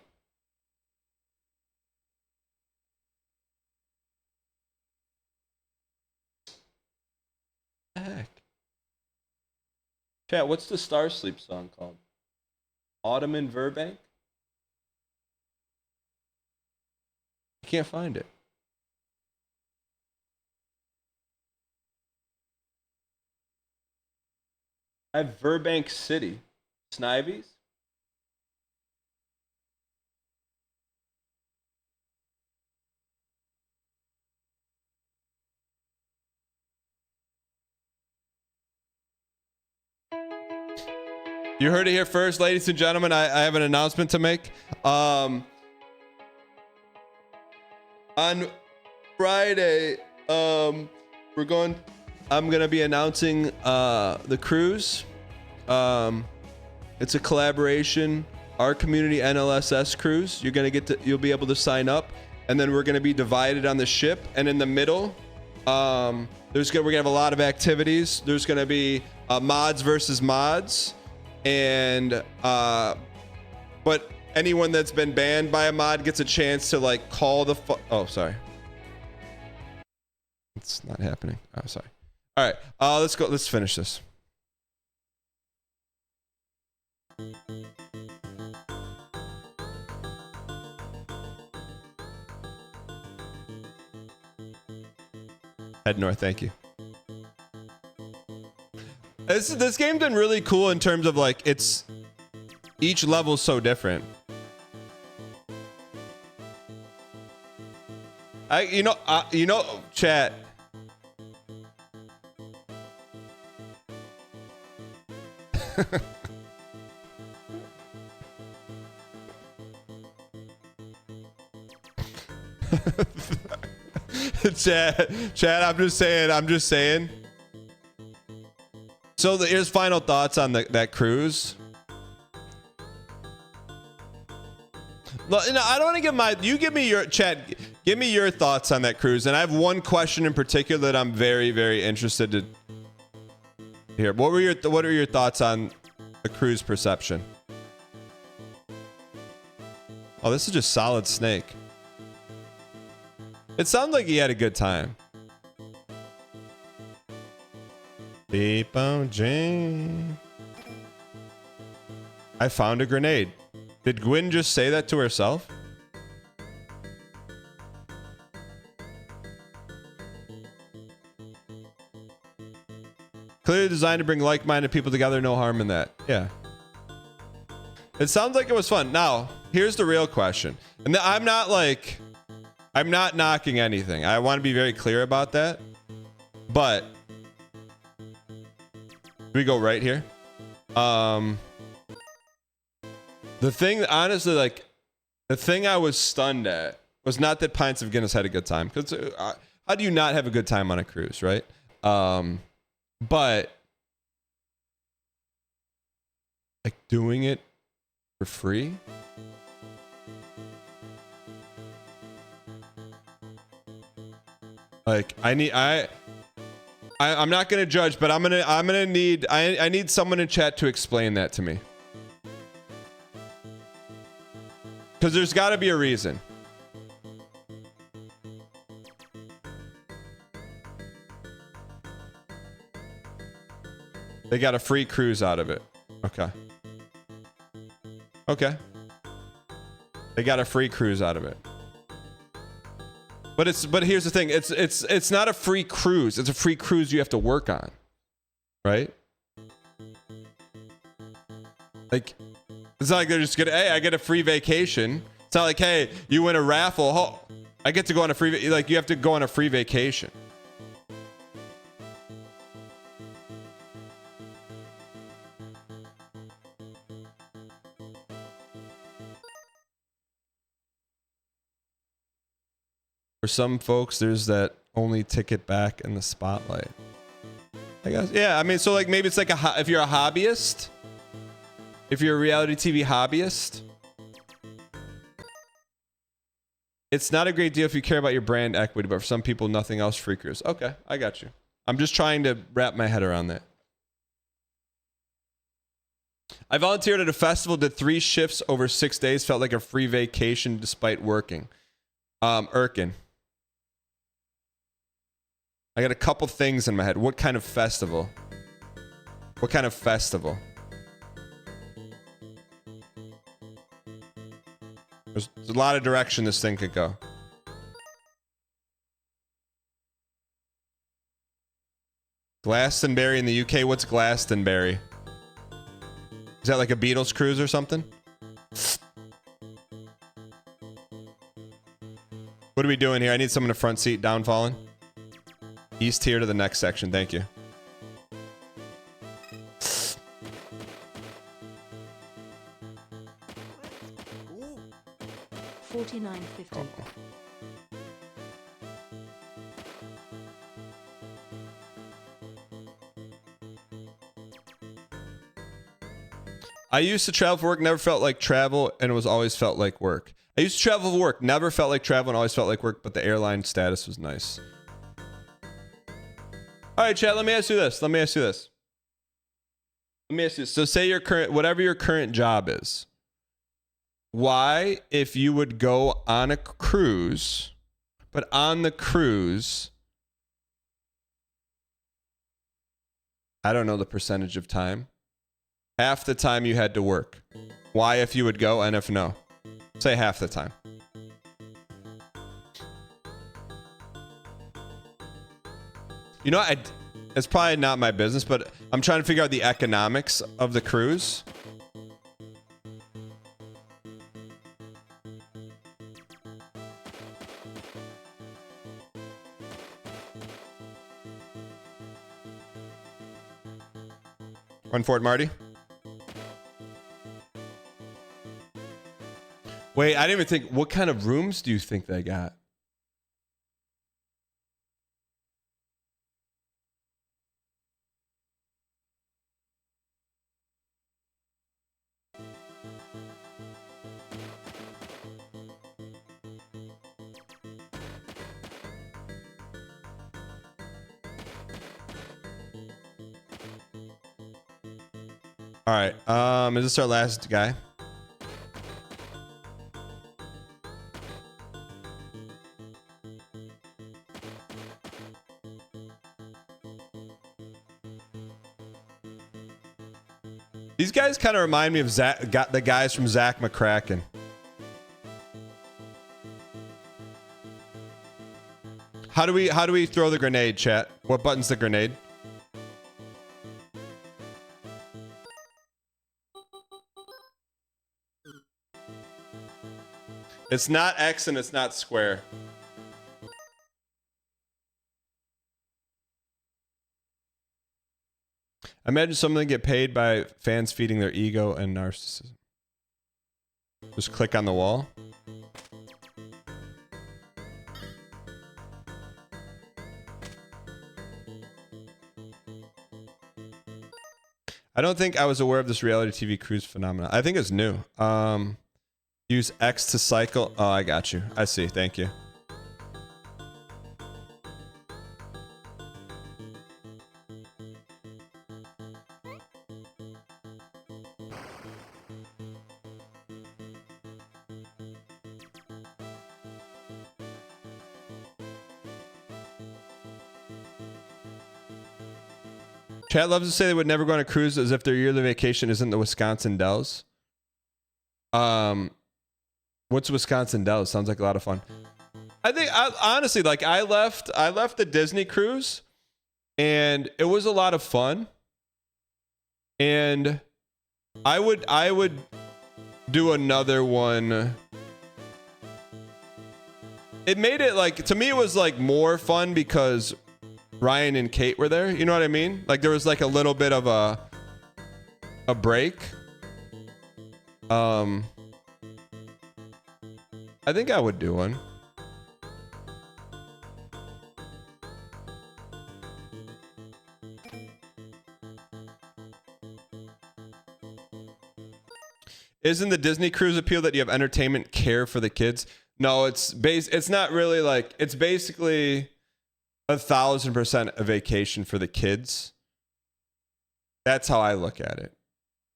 What the heck? Chat, what's the Star Sleep song called? Autumn in Burbank? I can't find it. I have Burbank City. Snivies? You heard it here first, ladies and gentlemen. I have an announcement to make. On Friday, I'm gonna be announcing the cruise. It's a collaboration, our community NLSS cruise. You'll be able to sign up, and then we're gonna be divided on the ship. And in the middle, we're gonna have a lot of activities. There's gonna be mods versus mods. And but anyone that's been banned by a mod gets a chance to like call the oh, sorry, it's not happening. Oh, sorry. All right, let's go. Let's finish this. Head north. Thank you. This game's been really cool in terms of like each level's so different. Chat. Chat, I'm just saying. So here's final thoughts on that cruise. No, I don't want to give give me your thoughts on that cruise. And I have one question in particular that I'm very, very interested to hear. What are your thoughts on the cruise perception? Oh, this is just solid Snake. It sounds like he had a good time. Deep on Jane. I found a grenade. Did Gwyn just say that to herself? Clearly designed to bring like-minded people together. No harm in that. Yeah. It sounds like it was fun. Now, here's the real question. And I'm not knocking anything. I want to be very clear about that. But we go right here. The thing, honestly, like, the thing I was stunned at was not that Pints of Guinness had a good time. Because how do you not have a good time on a cruise, right? But like doing it for free. Like I'm not gonna judge, but I need someone in chat to explain that to me. Because there's got to be a reason. They got a free cruise out of it. Okay. Okay. They got a free cruise out of it. But here's the thing. It's not a free cruise. It's a free cruise you have to work on. Right? Like It's not like they're just gonna, hey, I get a free vacation. It's not like, hey, you win a raffle. Oh, I get to go on a free, like you have to go on a free vacation. For some folks, there's that only ticket back in the spotlight. I guess, yeah, I mean, so like maybe it's like if you're a hobbyist, if you're a reality TV hobbyist, it's not a great deal if you care about your brand equity, but for some people, nothing else freakers. Okay, I got you. I'm just trying to wrap my head around that. I volunteered at a festival, did 3 shifts over 6 days, felt like a free vacation despite working. Erkin. I got a couple things in my head. What kind of festival? What kind of festival? There's a lot of direction this thing could go. Glastonbury in the UK. What's Glastonbury? Is that like a Beatles cruise or something? What are we doing here? I need someone in the front seat, down falling. East here to the next section. Thank you. $49.50. I used to travel for work, never felt like travel, and it was always felt like work. I used to travel for work, never felt like travel, and always felt like work, but the airline status was nice. All right, chat, let me ask you this. Let me ask you this. So say your current, whatever your current job is, why, if you would go on a cruise, but on the cruise, I don't know the percentage of time, half the time you had to work. Why, if you would go, and if no? Say half the time. You know, it's probably not my business, but I'm trying to figure out the economics of the cruise. Run for it, Marty. Wait, I didn't even think, what kind of rooms do you think they got? All right, is this our last guy? These guys kind of remind me of the guys from Zach McCracken. How do we throw the grenade, chat? What button's the grenade? It's not X and it's not square. Imagine someone get paid by fans feeding their ego and narcissism. Just click on the wall. I don't think I was aware of this reality TV cruise phenomenon. I think it's new. Use X to cycle. Oh, I got you. I see. Thank you. Chat loves to say they would never go on a cruise as if their yearly vacation isn't the Wisconsin Dells. What's Wisconsin Dells? Sounds like a lot of fun. I think honestly, like I left the Disney cruise and it was a lot of fun. And I would do another one. It made it like, to me, it was like more fun because Ryan and Kate were there. You know what I mean? Like there was like a little bit of a break. I think I would do one. Isn't the Disney cruise appeal that you have entertainment care for the kids? No, it's not really like, it's basically 1,000% a vacation for the kids. That's how I look at it.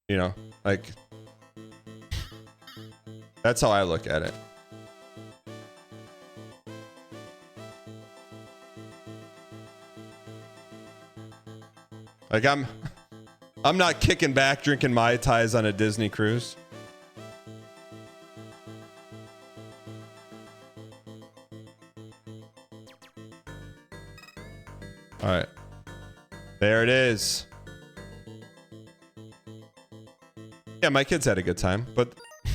You know, like that's how I look at it. Like I'm not kicking back drinking Mai Tais on a Disney cruise. All right. There it is. Yeah, my kids had a good time, but I'm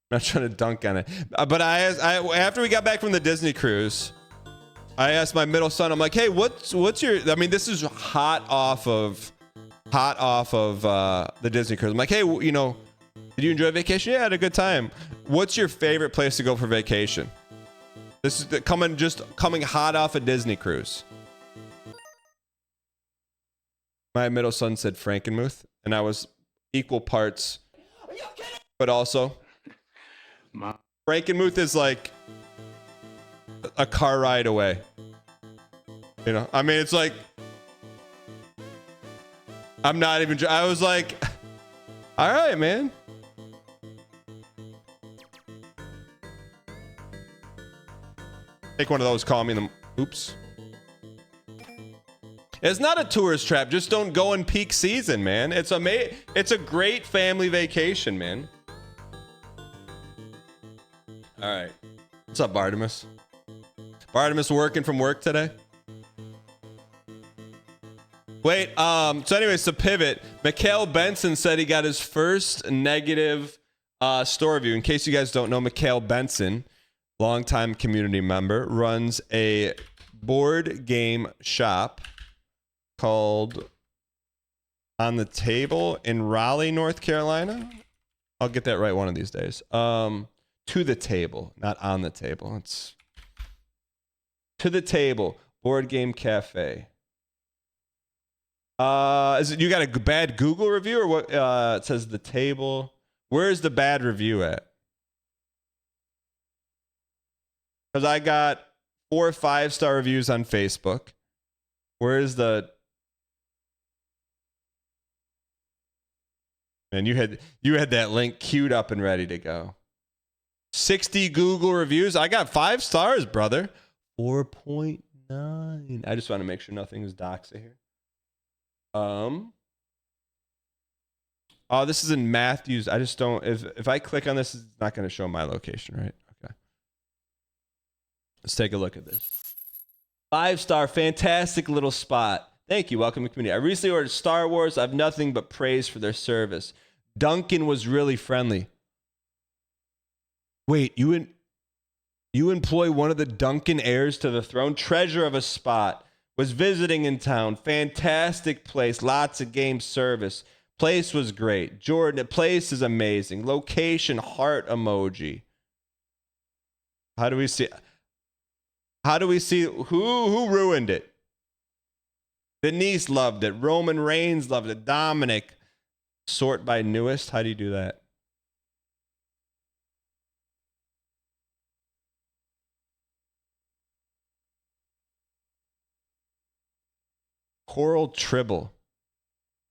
not trying to dunk on it. But I after we got back from the Disney cruise, I asked my middle son, I'm like, hey, what's your, I mean, this is hot off of the Disney cruise. I'm like, hey, you know, did you enjoy vacation? Yeah, I had a good time. What's your favorite place to go for vacation? This is coming hot off a Disney cruise. My middle son said Frankenmuth, and I was equal parts, but also Frankenmuth is like a car ride away. You know, I mean, it's like, I'm not even, I was like, all right, man. Take one of those, call me them. Oops. It's not a tourist trap. Just don't go in peak season, man. It's a great family vacation, man. All right. What's up, Bartimus? Bartimus working from work today? Wait, so anyways, to pivot, Mikhail Benson said he got his first negative store review. In case you guys don't know, Mikhail Benson, longtime community member, runs a board game shop called On the Table in Raleigh, North Carolina. I'll get that right one of these days. To the Table, not On the Table. It's To the Table, Board Game Cafe. Is it, you got a bad Google review or what? It says The Table. Where's the bad review at? Because I got 4 5-star reviews on Facebook. Where's the... Man, you had that link queued up and ready to go. 60 Google reviews. I got 5 stars, brother. 4.9. I just want to make sure nothing is doxa here. Oh, this is in Matthews. I just don't. If I click on this, it's not going to show my location, right? Okay. Let's take a look at this. 5-star, fantastic little spot. Thank you. Welcome to the community. I recently ordered Star Wars. I have nothing but praise for their service. Duncan was really friendly. Wait, you employ one of the Duncan heirs to the throne? Treasure of a spot. Was visiting in town. Fantastic place. Lots of game service. Place was great. Jordan, the place is amazing. Location, heart emoji. How do we see who ruined it? Denise loved it. Roman Reigns loved it. Dominic. Sort by newest. How do you do that? Coral Tribble.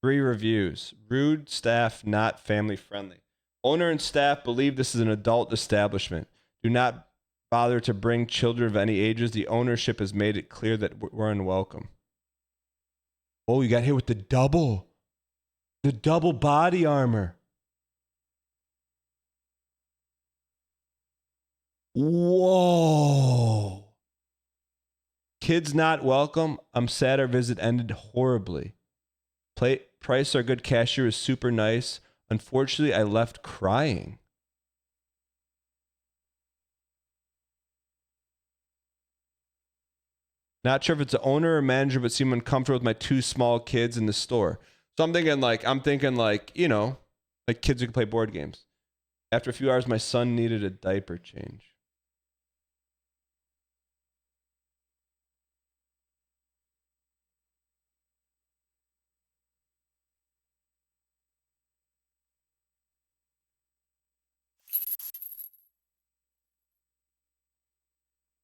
3 reviews. Rude staff, not family friendly. Owner and staff believe this is an adult establishment. Do not bother to bring children of any ages. The ownership has made it clear that we're unwelcome. Oh, you got hit with the double body armor. Whoa. Kids not welcome. I'm sad our visit ended horribly. Price are good. Cashier is super nice. Unfortunately, I left crying. Not sure if it's the owner or manager, but seem uncomfortable with my 2 small kids in the store. So I'm thinking like, you know, like kids who can play board games. After a few hours, my son needed a diaper change.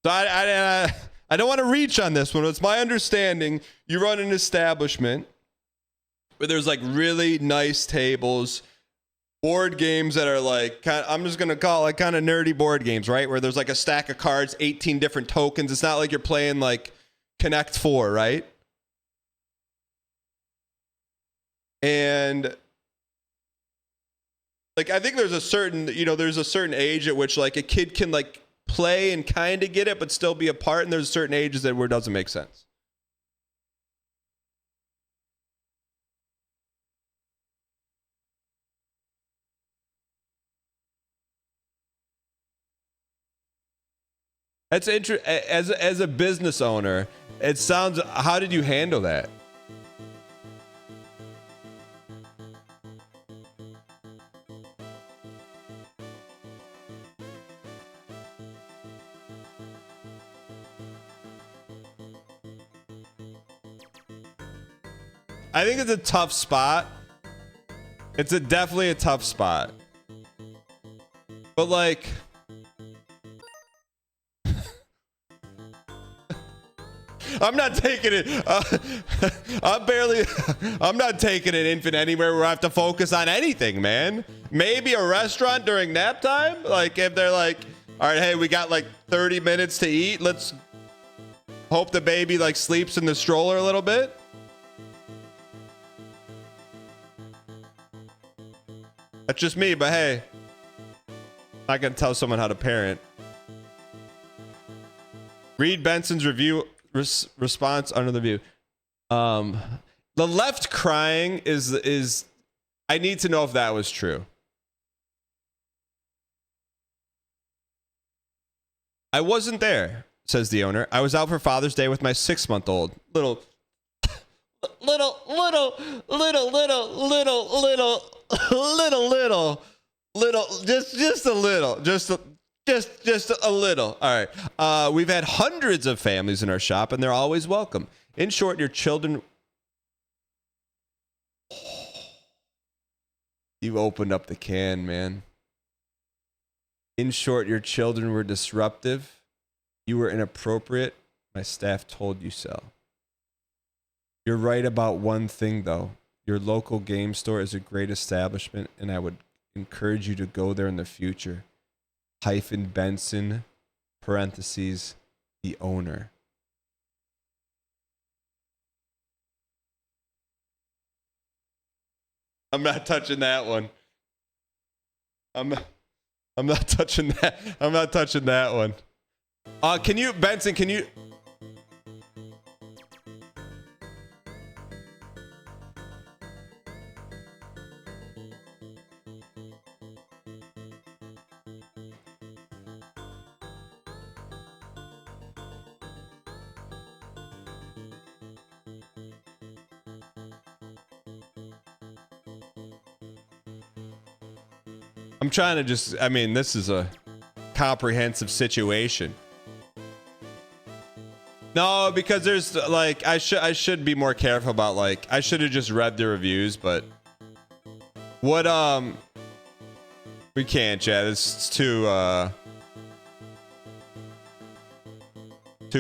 So I don't want to reach on this one. It's my understanding you run an establishment where there's like really nice tables, board games that are like, I'm just going to call it kind of nerdy board games, right? Where there's like a stack of cards, 18 different tokens. It's not like you're playing like Connect 4, right? And like, I think there's a certain, you know, there's a certain age at which like a kid can like play and kind of get it, but still be a part. And there's certain ages that where it doesn't make sense. That's interesting. As a business owner, it sounds. How did you handle that? I think it's a tough spot. It's definitely a tough spot. But like, I'm not taking it. I'm not taking an infant anywhere where I have to focus on anything, man. Maybe a restaurant during nap time. Like if they're like, all right, hey, we got like 30 minutes to eat. Let's hope the baby like sleeps in the stroller a little bit. That's just me, but hey, I'm not gonna tell someone how to parent. Read Benson's review response under the view. The left crying is I need to know if that was true. I wasn't there, says the owner. I was out for Father's Day with my 6-month-old. Little, just a little, just a little. All right. We've had hundreds of families in our shop, and they're always welcome. In short, your children. You opened up the can, man. In short, your children were disruptive. You were inappropriate. My staff told you so. You're right about one thing, though. Your local game store is a great establishment, and I would encourage you to go there in the future. - Benson, parentheses, the owner. I'm not touching that one. I'm not touching that. I'm not touching that one. Can you, Benson, can you... I'm trying to just, I mean, this is a comprehensive situation. No, because there's like, I should be more careful about like, I should have just read the reviews, but what, we can't, Chad. It's too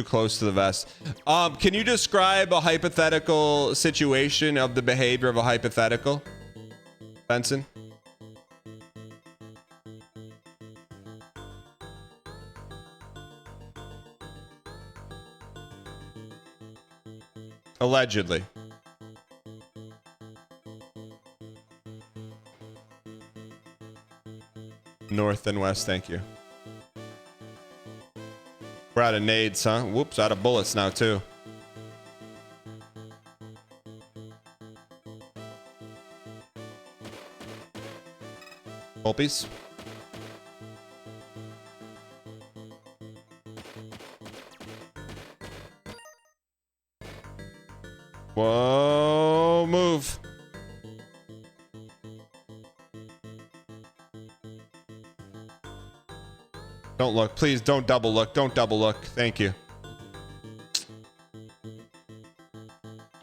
close to the vest. Can you describe a hypothetical situation of the behavior of a hypothetical, Benson? Allegedly. North and west, thank you. We're out of nades, huh? Whoops, out of bullets now, too. Gulpies. Whoa, move. Don't look. Please don't double look. Don't double look. Thank you.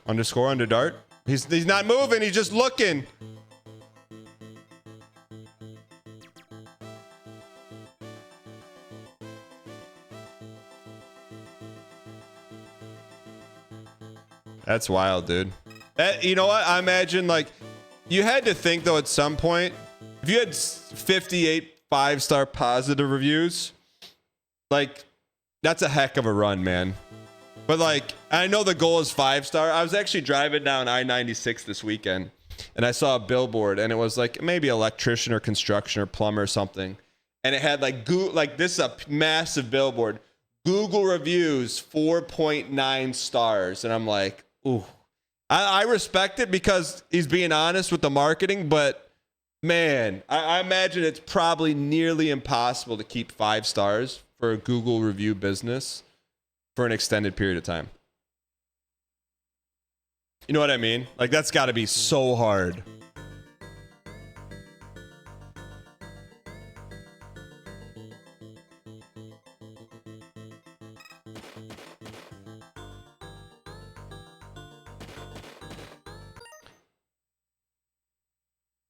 Underscore under dart. He's not moving. He's just looking. That's wild, dude. That, you know what? I imagine, like, you had to think, though, at some point, if you had 58 5-star positive reviews, like, that's a heck of a run, man. But, like, I know the goal is 5-star. I was actually driving down I-96 this weekend, and I saw a billboard, and it was, like, maybe electrician or construction or plumber or something. And it had, like, this is a massive billboard. Google reviews, 4.9 stars. And I'm like, ooh. I respect it because he's being honest with the marketing, but man, I imagine it's probably nearly impossible to keep 5 stars for a Google review business for an extended period of time. You know what I mean? Like, that's got to be so hard.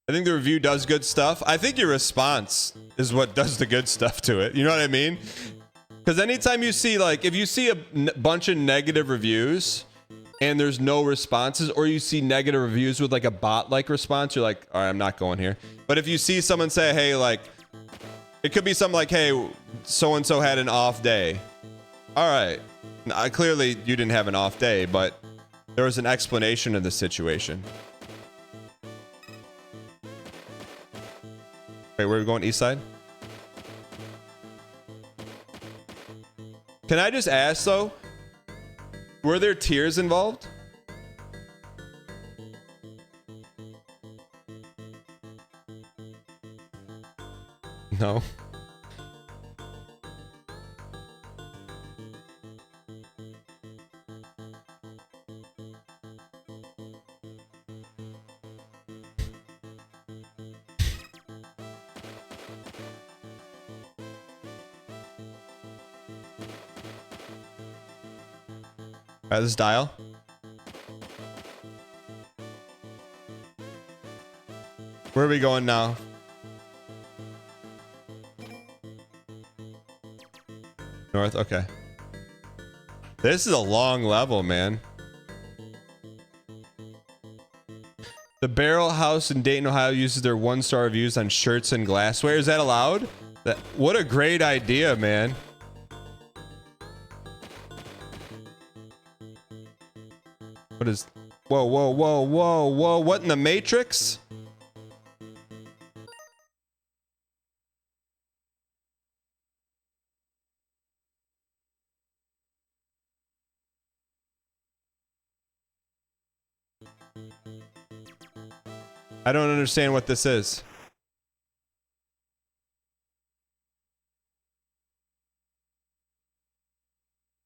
I think the review does good stuff. I think your response is what does the good stuff to it. You know what I mean? Because anytime you see, like, if you see a bunch of negative reviews and there's no responses, or you see negative reviews with like a bot-like response, you're like, all right, I'm not going here. But if you see someone say, hey, like, it could be something like, hey, so-and-so had an off day. All right. Clearly you didn't have an off day, but there was an explanation of the situation. Wait, where are we going? East side? Can I just ask, though? Were there tiers involved? No. All right, let's dial. Where are we going now? North, okay. This is a long level, man. The Barrel House in Dayton, Ohio uses their 1-star reviews on shirts and glassware. Is that allowed? What a great idea, man. What is... Whoa, whoa, whoa, whoa, whoa. What in the Matrix? I don't understand what this is.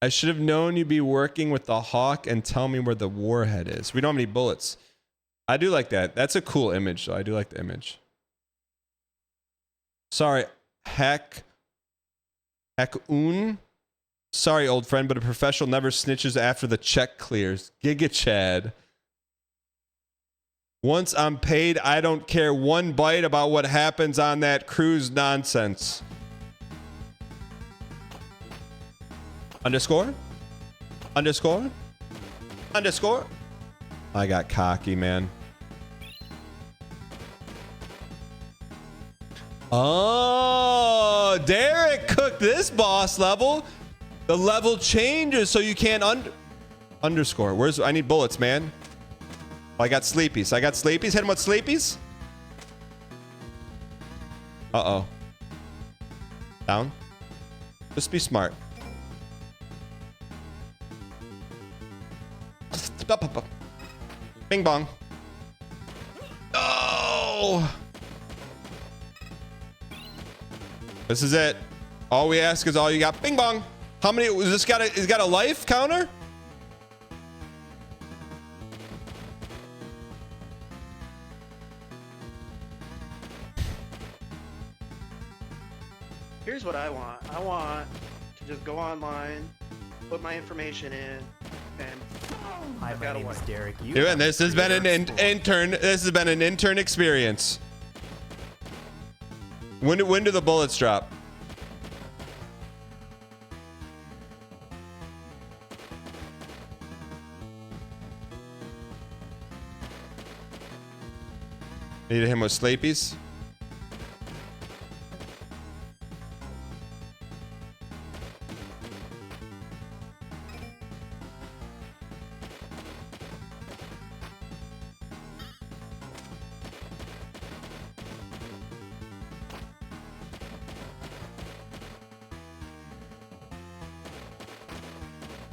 I should have known you'd be working with the Hawk and tell me where the warhead is. We don't have any bullets. I do like that. That's a cool image, though. I do like the image. Sorry, Hack-un? Sorry, old friend, but a professional never snitches after the check clears. Giga Chad. Once I'm paid, I don't care one bite about what happens on that cruise nonsense. Underscore? Underscore? Underscore? I got cocky, man. Oh, Derek cooked this boss level. The level changes so you can't underscore. Where's... I need bullets, man. Oh, I got sleepies. I got sleepies. Hit him with sleepies. Uh-oh. Down. Just be smart. Bing bong. Oh! This is it. All we ask is all you got. Bing bong. How many? Was this got a? Is got a life counter? Here's what I want. I want to just go online, put my information in, and Hi, I've my got a name is wife. Derek Yu. Yeah, I'm and the this has been an creator of Spelunky. intern. This has been an intern experience. When do the bullets drop? Need him with Slapies.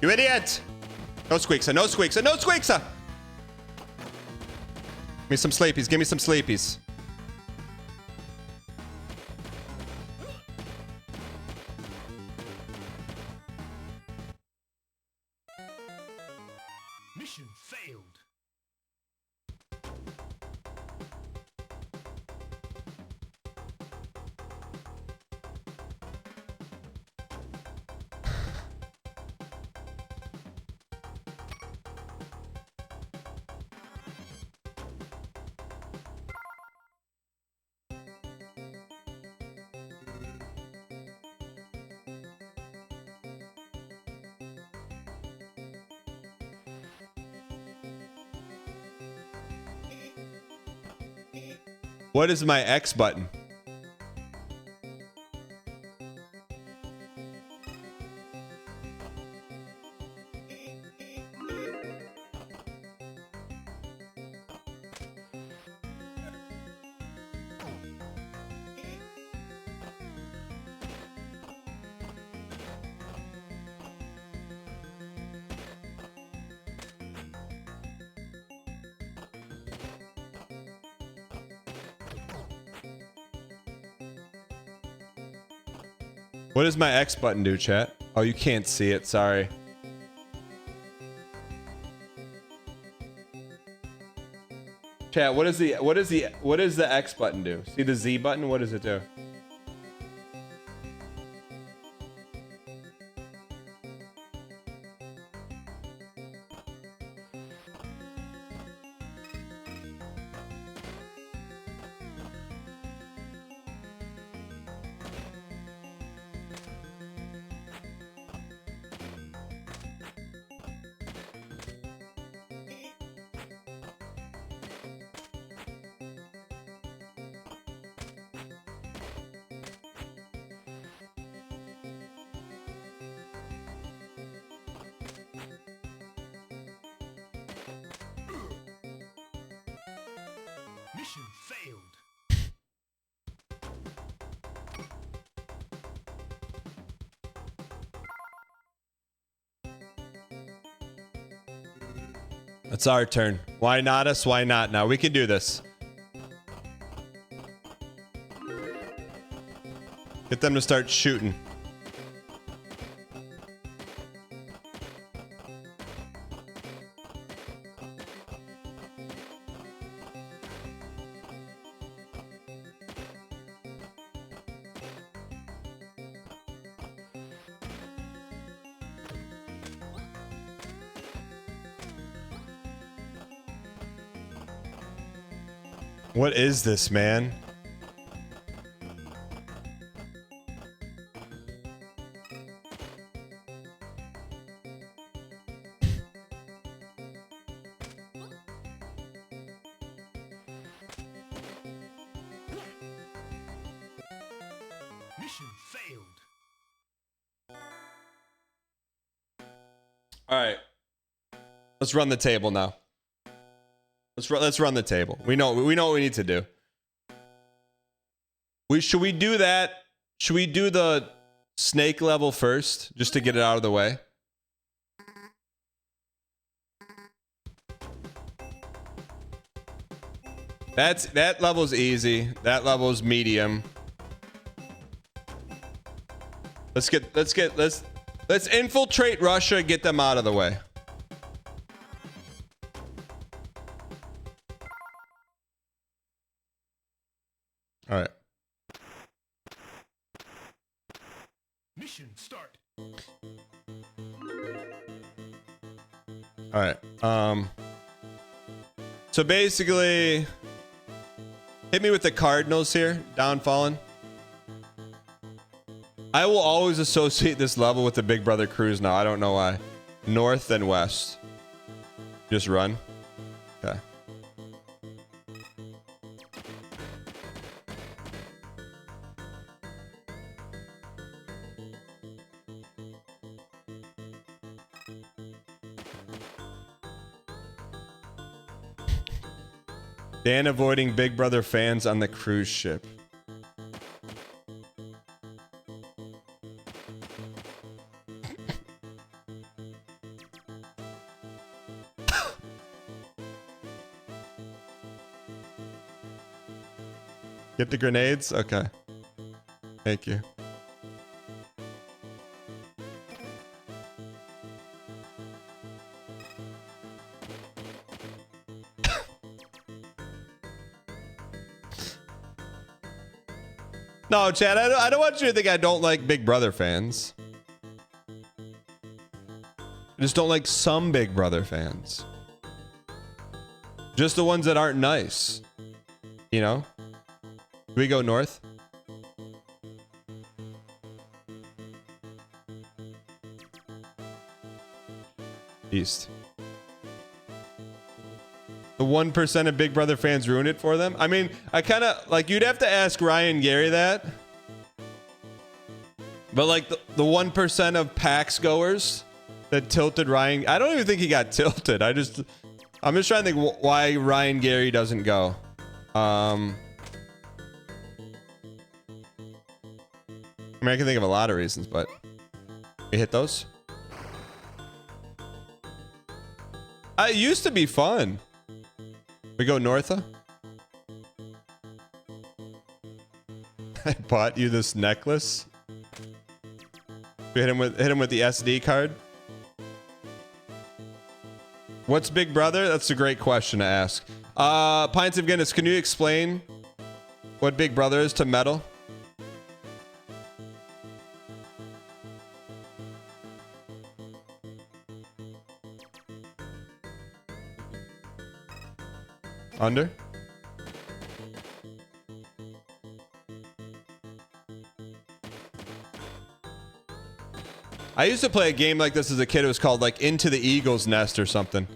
You idiot! No squeaksa, no squeaksa, no squeaksa! Give me some Slapies, give me some Slapies. Mission failed. What is my X button? What does my X button do, chat? Oh, you can't see it. Sorry. Chat, what does the X button do? See the Z button? What does it do? Mission failed. It's our turn. Why not us? Why not now? We can do this. Get them to start shooting. What is this, man? Mission failed. All right. Let's run the table now. Let's run the table. We know what we need to do. Should we do that? Should we do the snake level first just to get it out of the way? That level's easy. That level's medium. Let's infiltrate Russia and get them out of the way. All right. Mission start. All right. So basically, hit me with the Cardinals here. Down fallen. I will always associate this level with the Big Brother cruise now. I don't know why. North and west. Just run. Okay. Dan avoiding Big Brother fans on the cruise ship. Get the grenades? Okay. Thank you. No, Chad, I don't want you to think I don't like Big Brother fans. I just don't like some Big Brother fans. Just the ones that aren't nice. You know? Do we go north? East. The 1% of Big Brother fans ruin it for them. I mean, I kind of like, you'd have to ask Ryan Gary that. But like the 1% of PAX goers that tilted Ryan, I don't even think he got tilted. I'm just trying to think why Ryan Gary doesn't go. I mean, I can think of a lot of reasons, but we hit those. It used to be fun. We go north. I bought you this necklace. We hit him with the SD card. What's Big Brother? That's a great question to ask. Pints of Guinness, can you explain what Big Brother is to metal? Under? I used to play a game like this as a kid. It was called like Into the Eagle's Nest or something.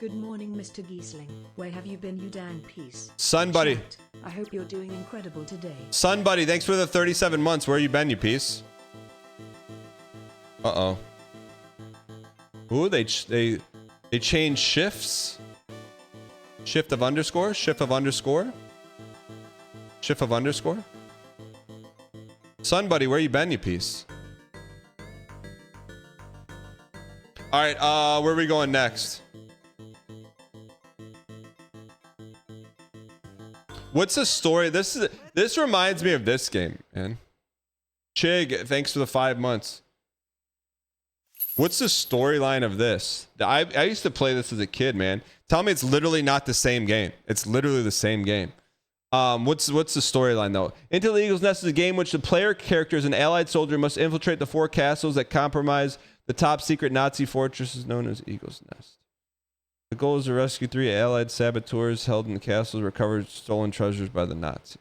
Good morning, Mr. Giesling. Where have you been, you Dan Peace? Son buddy. Chat, I hope you're doing incredible today. Son buddy, thanks for the 37 months. Where you been, you piece? Uh-oh. Ooh, they changed shifts. Shift of underscore? Shift of underscore? Shift of underscore? Son buddy, where you been, you piece? Alright, where are we going next? What's the story? This reminds me of this game, man. Chig, thanks for the 5 months. What's the storyline of this? I used to play this as a kid, man. Tell me it's literally not the same game. It's literally the same game. What's the storyline though? Into the Eagle's Nest is a game in which the player character as an allied soldier must infiltrate the 4 castles that comprise the top secret Nazi fortresses known as Eagle's Nest. The goal is to rescue 3 allied saboteurs held in the castle, recover stolen treasures by the Nazis.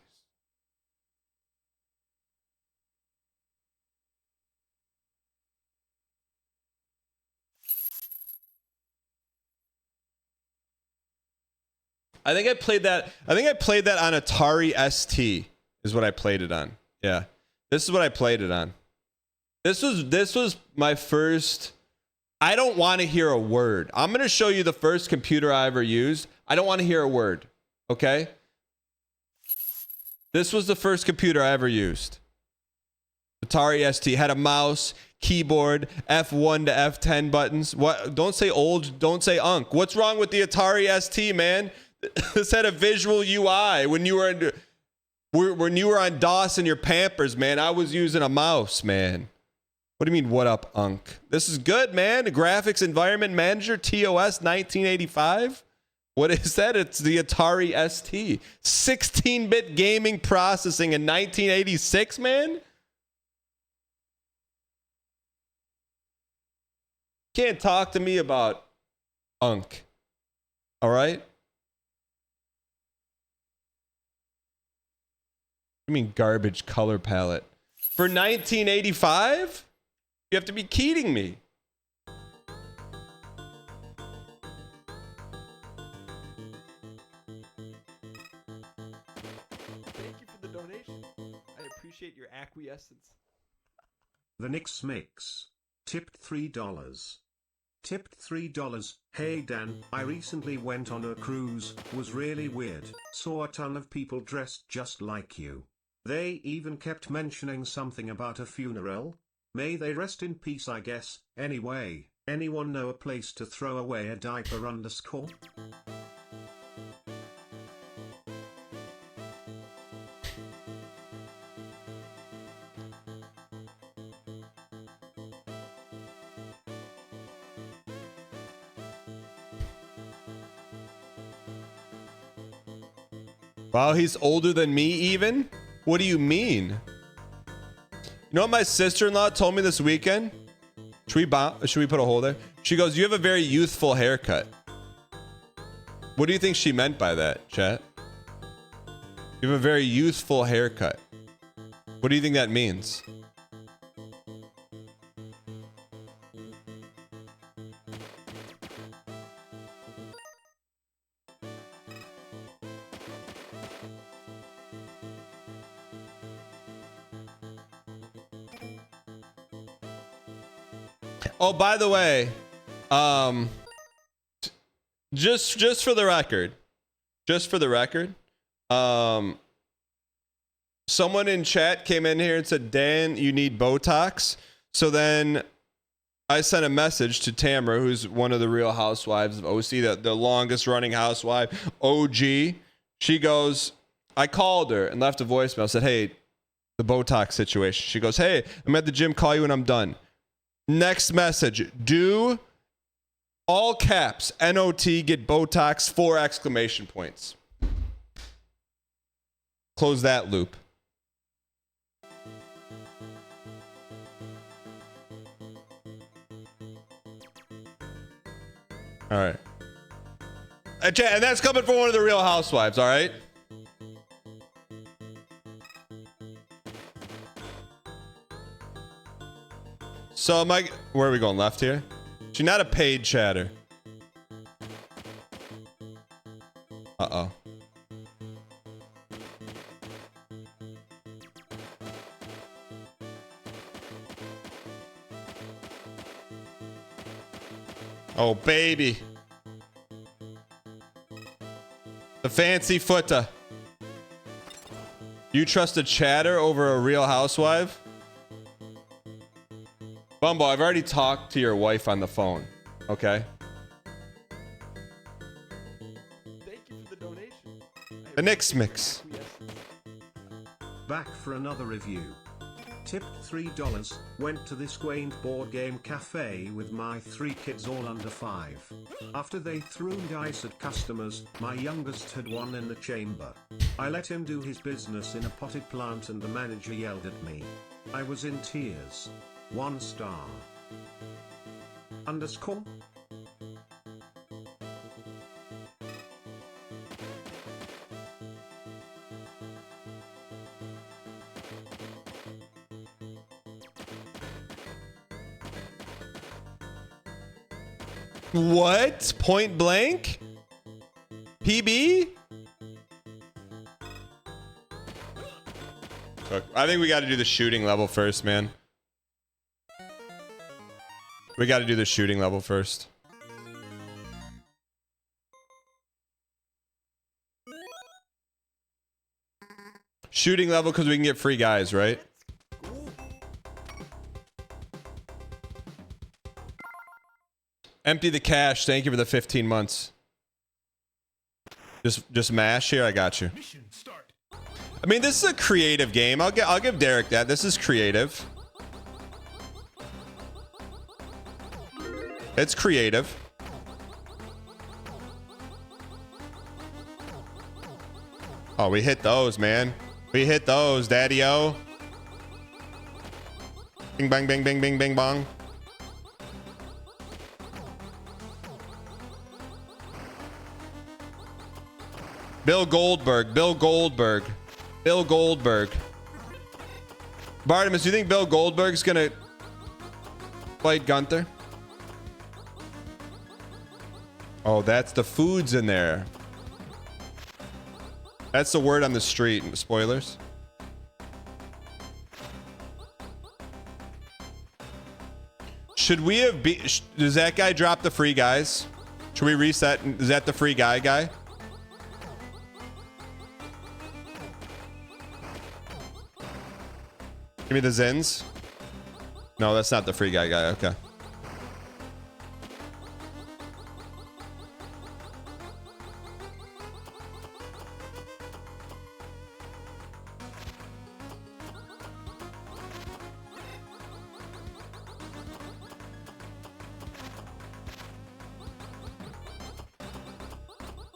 I think I played that on Atari ST is what I played it on. Yeah. This is what I played it on. This was my first. I don't want to hear a word. I'm going to show you the first computer I ever used. I don't want to hear a word. Okay? This was the first computer I ever used. Atari ST had a mouse, keyboard, F1 to F10 buttons. What? Don't say old, don't say unk. What's wrong with the Atari ST, man? This had a visual UI when you were When you were on DOS and your Pampers, man, I was using a mouse, man. What do you mean, what up, Unk? This is good, man. The Graphics Environment Manager, TOS 1985. What is that? It's the Atari ST. 16-bit gaming processing in 1986, man. Can't talk to me about Unk. All right? I mean garbage color palette. For 1985? You have to be kidding me. Thank you for the donation. I appreciate your acquiescence. The Nix Mix. Tipped $3. Tipped $3. Hey Dan, I recently went on a cruise, was really weird. Saw a ton of people dressed just like you. They even kept mentioning something about a funeral. May they rest in peace, I guess. Anyway, anyone know a place to throw away a diaper _? Wow, he's older than me even? What do you mean? You know what my sister-in-law told me this weekend? Should we put a hole there? She goes, you have a very youthful haircut. What do you think she meant by that, chat? You have a very youthful haircut. What do you think that means? Oh, by the way, just for the record, someone in chat came in here and said, Dan, you need Botox. So then I sent a message to Tamara, who's one of the Real Housewives of OC, the longest running housewife, OG. She goes, I called her and left a voicemail, said, hey, the Botox situation. She goes, hey, I'm at the gym, call you when I'm done. Next message, do all caps, NOT, get Botox, 4 exclamation points. Close that loop. All right. And that's coming from one of the Real Housewives, all right? So where are we going? Left here? She's not a paid chatter. Uh-oh. Oh, baby. The fancy footer. You trust a chatter over a Real Housewife? Bumbo, I've already talked to your wife on the phone. Okay? Thank you for the donation. The Nix Mix. Back for another review. Tipped $3. Went to this quaint board game cafe with my 3 kids all under 5. After they threw dice at customers, my youngest had one in the chamber. I let him do his business in a potted plant and the manager yelled at me. I was in tears. 1 star. _? What? Point blank? PB? Look, I think we got to do the shooting level first, man. We got to do the shooting level first. Shooting level because we can get free guys, right? Empty the cache. Thank you for the 15 months. Just mash here. I got you. Mission start. I mean, this is a creative game. I'll give Derek that. This is creative. It's creative. Oh, we hit those, man. We hit those, Daddy-O. Bing, bang, bing, bing, bing, bing, bong. Bill Goldberg. Bill Goldberg. Bill Goldberg. Bartimus, do you think Bill Goldberg's gonna fight Gunther? Oh, that's the foods in there. That's the word on the street. Spoilers. Should we have does that guy drop the free guys? Should we reset? Is that the free guy? Give me the Zins. No, that's not the free guy. Okay.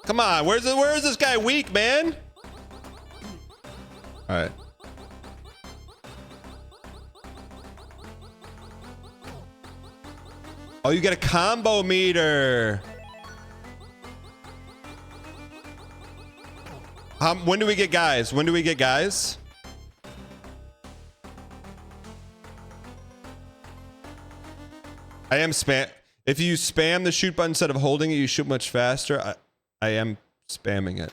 Come on, where is this guy weak, man? All right. Oh, you get a combo meter. When do we get guys? When do we get guys? I am spam. If you spam the shoot button instead of holding it, you shoot much faster. I am spamming it.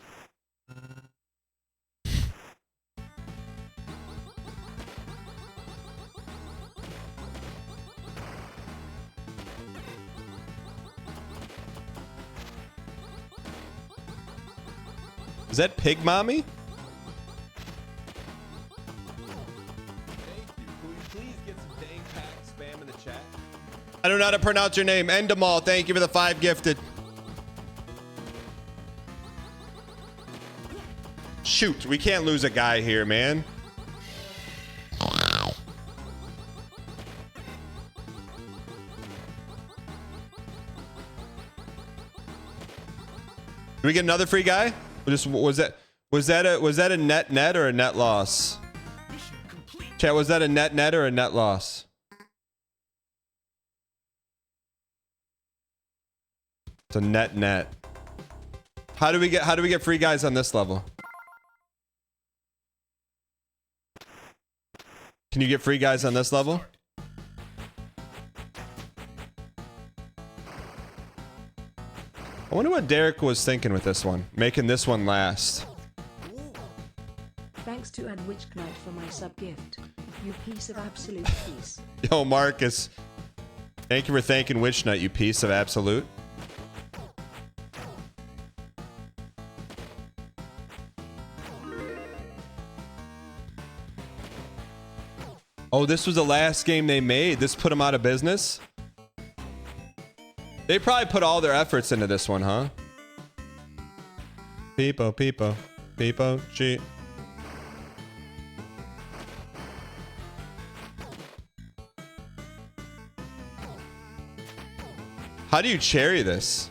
Is that Pig Mommy? Please get some dang pack spam in the chat. I don't know how to pronounce your name. Endemol, thank you for the 5 gifted. Shoot, we can't lose a guy here, man. Did we get another free guy? Was that a net or a net loss? Chat, was that a net or a net loss? It's a net. How do we get free guys on this level? Can you get free guys on this level? I wonder what Derek was thinking with this one, making this one last. Thanks to Ad Witch Knight for my sub gift. You piece of absolute peace. Yo, Marcus. Thank you for thanking Witch Knight, you piece of absolute. Oh, this was the last game they made. This put them out of business? They probably put all their efforts into this one, huh? Peepo, cheat. How do you cherry this?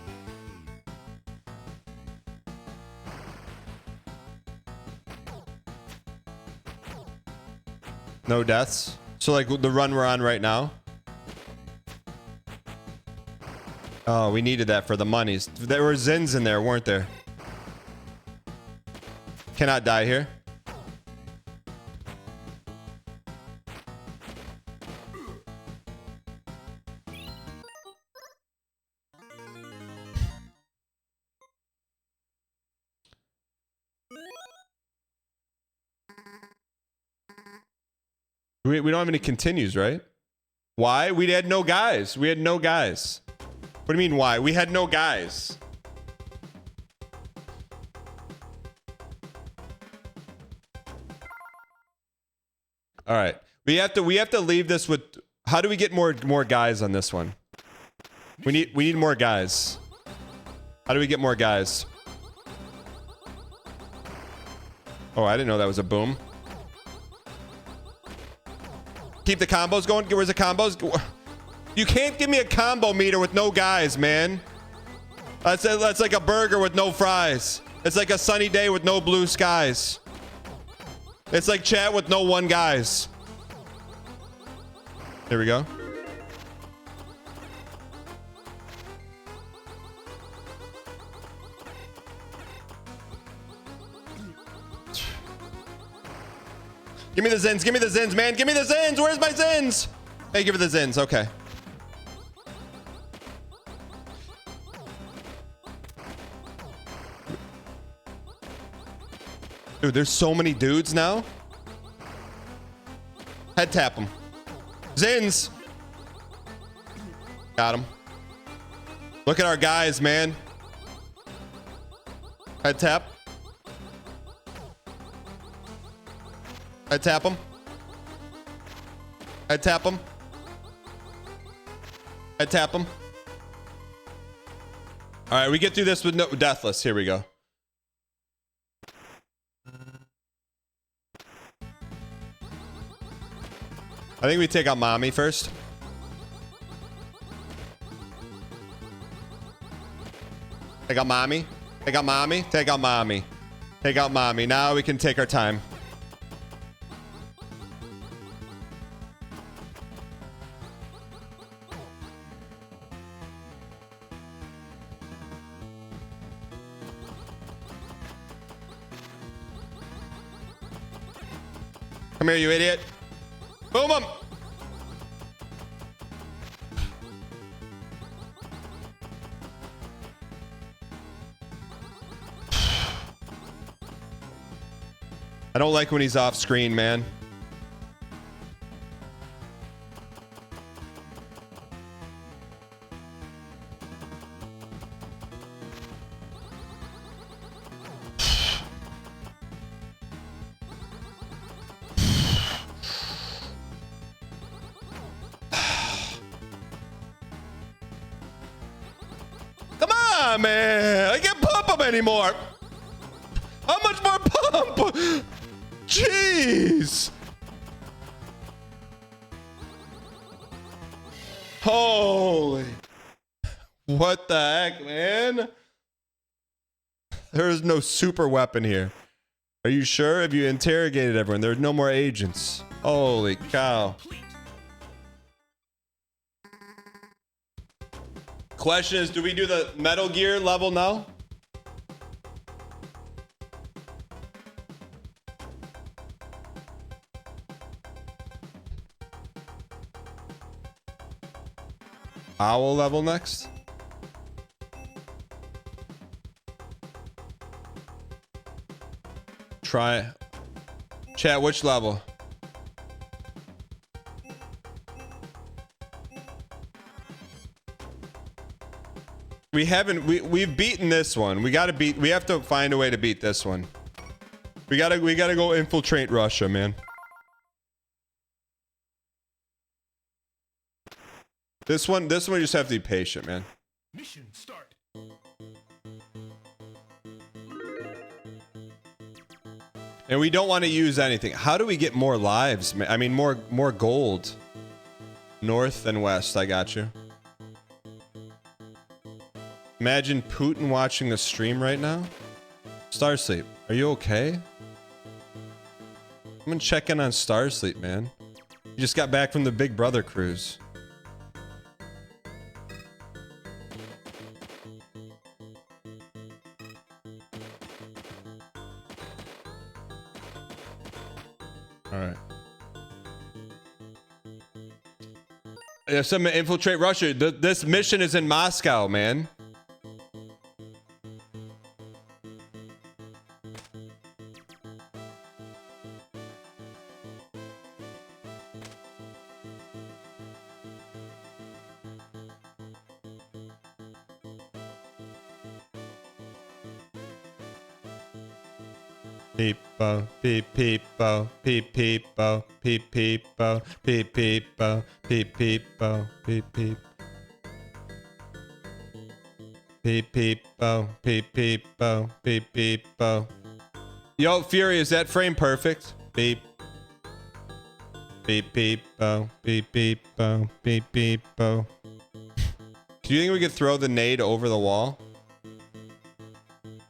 No deaths? So like the run we're on right now? Oh, we needed that for the monies. There were Zins in there, weren't there? Cannot die here. We don't have any continues, right? Why? We had no guys. We had no guys. What do you mean why? We had no guys. All right. We have to leave this with how do we get more guys on this one? We need more guys. How do we get more guys? Oh, I didn't know that was a boom. Keep the combos going. Where's the combos? You can't give me a combo meter with no guys, man. That's like a burger with no fries. It's like a sunny day with no blue skies. It's like chat with no one guys. Here we go. Give me the Zins. Give me the Zins, man. Give me the Zins. Where's my Zins? Hey, give me the Zins. Okay. Dude, there's so many dudes now. Head tap them. Zins. Got him. Look at our guys, man. Head tap. Head tap him. Head tap him. Head tap him. All right, we get through this with no deathless. Here we go. I think we take out mommy first. Take out mommy. Take out mommy. Take out mommy. Take out mommy. Now we can take our time. Come here, you idiot. Boom him. I don't like when he's off screen, man. Come on, man. I can't pump him anymore. How much more pump? Jeez. Holy. What the heck, man? There is no super weapon here. Are you sure? Have you interrogated everyone? There's no more agents. Holy cow. Question is, do we do the Metal Gear level now? Owl level next? Try. Chat, which level? We haven't, we've beaten this one. We have to find a way to beat this one. We gotta go infiltrate Russia, man. This one you just have to be patient, man. Mission start. And we don't want to use anything. How do we get more lives, man? I mean, more gold. North and west, I got you. Imagine Putin watching the stream right now. Starsleep, are you okay? I'm gonna check in on Starsleep, man. You just got back from the Big Brother cruise. All right. If someone infiltrate Russia, this mission is in Moscow, man. Peep bo, peep peep bo, peep peep bo, peep peep bo, peep peep bo, peep peep bo, peep peep. Peep peep bo, peep peep bo, peep peep bo. Yo, Fury, is that frame perfect? Beep. Beep, beep, bo. Beep, beep, bo. Beep, beep, bo. Do you think we could throw the nade over the wall?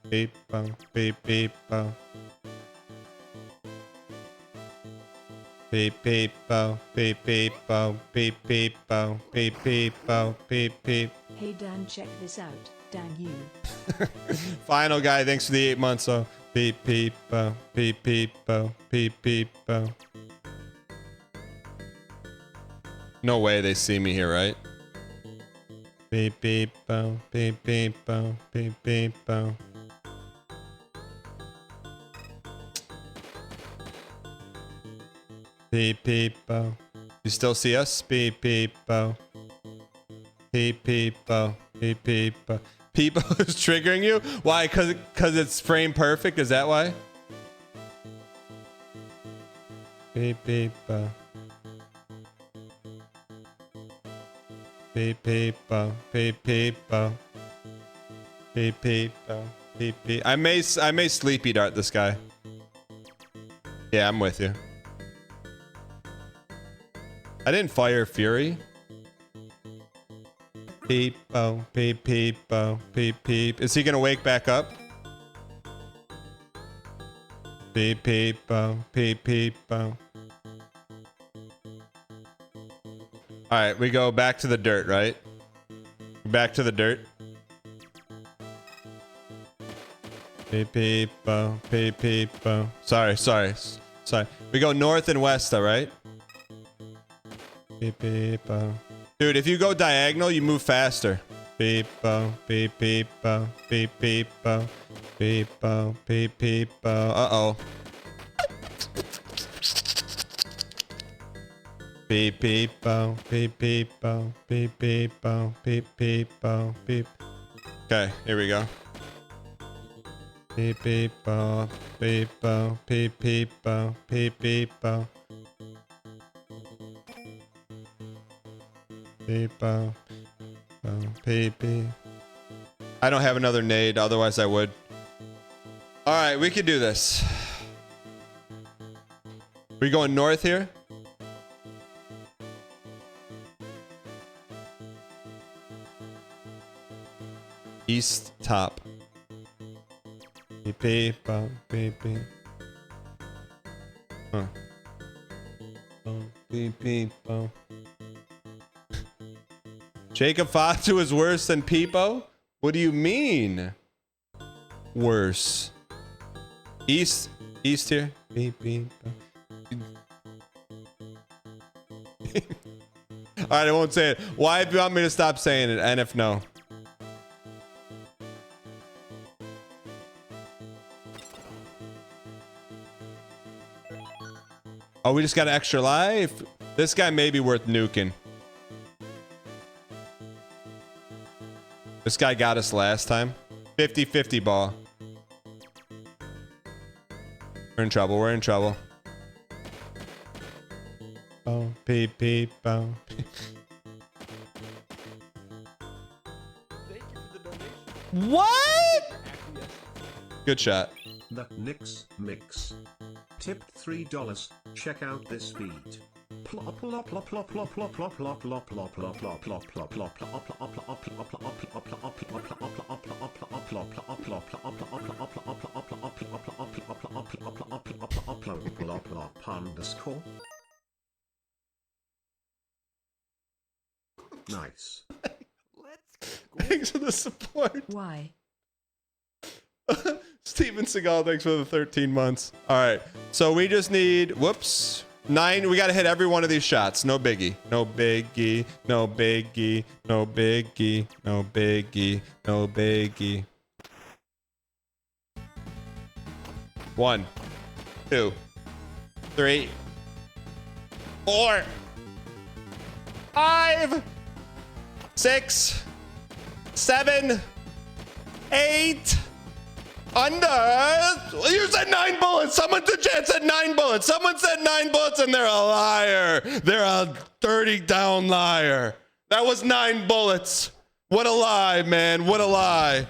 Beep, bo. Beep, beep, bo. Beep, beep, bo. Beep, beep, bo. Beep, beep, bo. Beep, beep, bo. Beep, beep. Hey Dan, check this out. Dang you. Final guy, thanks for the 8 months. So beep, beep, bo. Beep, beep, bo. Beep, beep, bo. No way they see me here, right? Beep, beep, bo. Beep, beep, bo. Beep, beep, bo. Beep, beep, bo. You still see us? Beep, beep, bo. Beep, beep, bo. Beep, beep, bo. People is triggering you? Why? Cause it's frame perfect? Is that why? Beep, beep, bo. Beep, beep, bo. Beep, beep, bo. Beep, beep, bo. Beep, beep. I may sleepy dart this guy. Yeah, I'm with you. I didn't fire Fury. Beep, bo, beep, beep, bo, beep, beep. Is he gonna wake back up? Beep, beep, bo, beep, beep, bo. Alright, we go back to the dirt, right? Back to the dirt. Beep, beep, bo, beep, beep, bo. Sorry. We go north and west, alright? Beep, beep, bo. Dude, if you go diagonal, you move faster. Beep, bo, beep, beep, bo, beep, beep, bo, beep, bo, beep, beep, bo. Uh-oh. Beep, beep, bo, beep, beep, bo, beep, beep, bo, beep, beep, bo, beep. Okay, here we go. Beep, beep, bo, beep, bo, beep, beep, bo, beep, beep, bo. Beep, bo, bo, beep, beep. I don't have another nade, otherwise I would. Alright, we can do this. We going north here? East top. Beep, beep, bo, beep, beep. Huh. Bo, beep, beep, bo. Jacob Fatu is worse than Peepo? What do you mean? Worse. East here. Beep, beep. All right, I won't say it. Why do you want me to stop saying it? And if no. Oh, we just got an extra life? This guy may be worth nuking. This guy got us last time. 50-50 ball. We're in trouble. We're in trouble. Oh, beep, beep, oh. Thank you for the donation. What? Good shot. The Knicks Mix. Tipped $3. Check out this beat. Plop plop plop plop plop plop plop plop plop plop plop plop plop plop plop underscore. Nice. Thanks for the support. Why? Steven Seagal, thanks for the 13 months. All right. So we just need, whoops, 9. We got to hit every one of these shots. No biggie. No biggie. No biggie. No biggie. No biggie. No biggie. 1, 2, 3, 4, 5, 6, 7, 8. Under. You said 9 bullets. Someone in the chat said 9 bullets. Someone said 9 bullets and they're a liar. They're a dirty down liar. That was 9 bullets. What a lie, man. What a lie.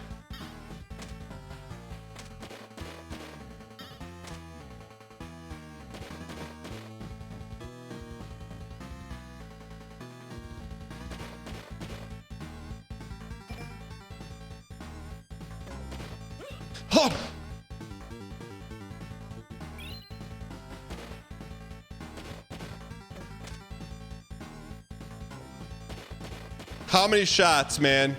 Oh. How many shots, man?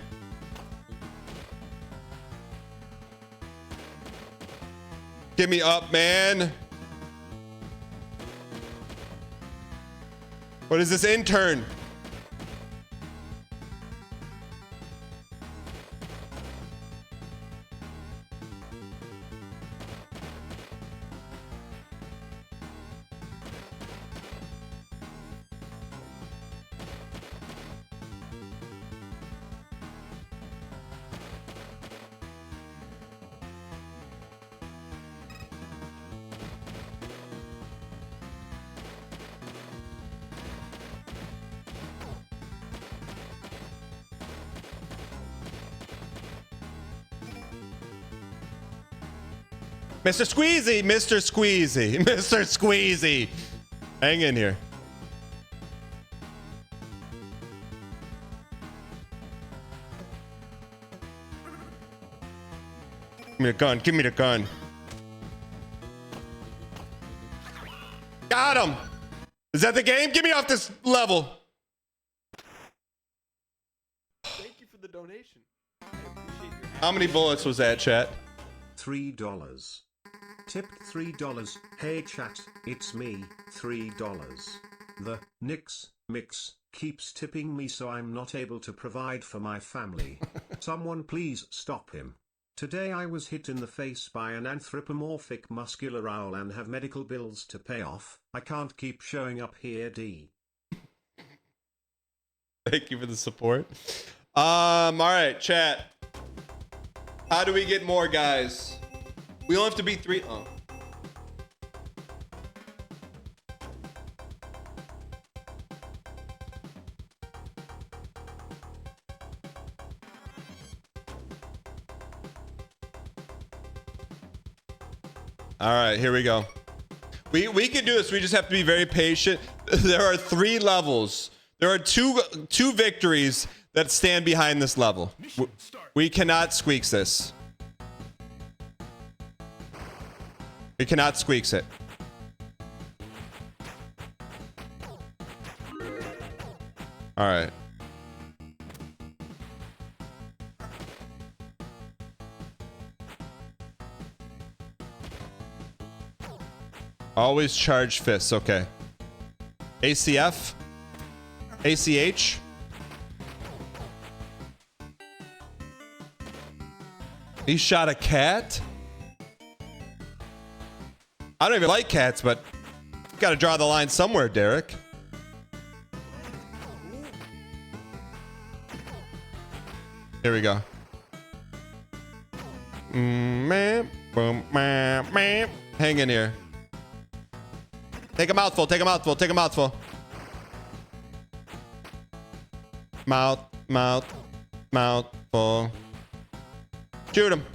Get me up, man. What is this intern? Mr. Squeezy, Mr. Squeezy, Mr. Squeezy. Hang in here. Give me the gun, give me the gun. Got him. Is that the game? Get me off this level. Thank you for the donation. I appreciate your How many bullets was that, chat? $3. Tipped $3. Hey chat, it's me, $3. The Nix Mix keeps tipping me so I'm not able to provide for my family. Someone please stop him. Today I was hit in the face by an anthropomorphic muscular owl and have medical bills to pay off. I can't keep showing up here, D. Thank you for the support. All right, chat. How do we get more, guys? We only have to beat 3. Oh. All right, here we go. We can do this. We just have to be very patient. There are 3 levels. There are two victories that stand behind this level. We cannot squeaks this. We cannot squeaks it. All right. Always charge fists. Okay. ACF. ACH. He shot a cat? I don't even like cats, but got to draw the line somewhere, Derek. Here we go. Hang in here. Take a mouthful, take a mouthful, take a mouthful. Mouthful. Shoot him.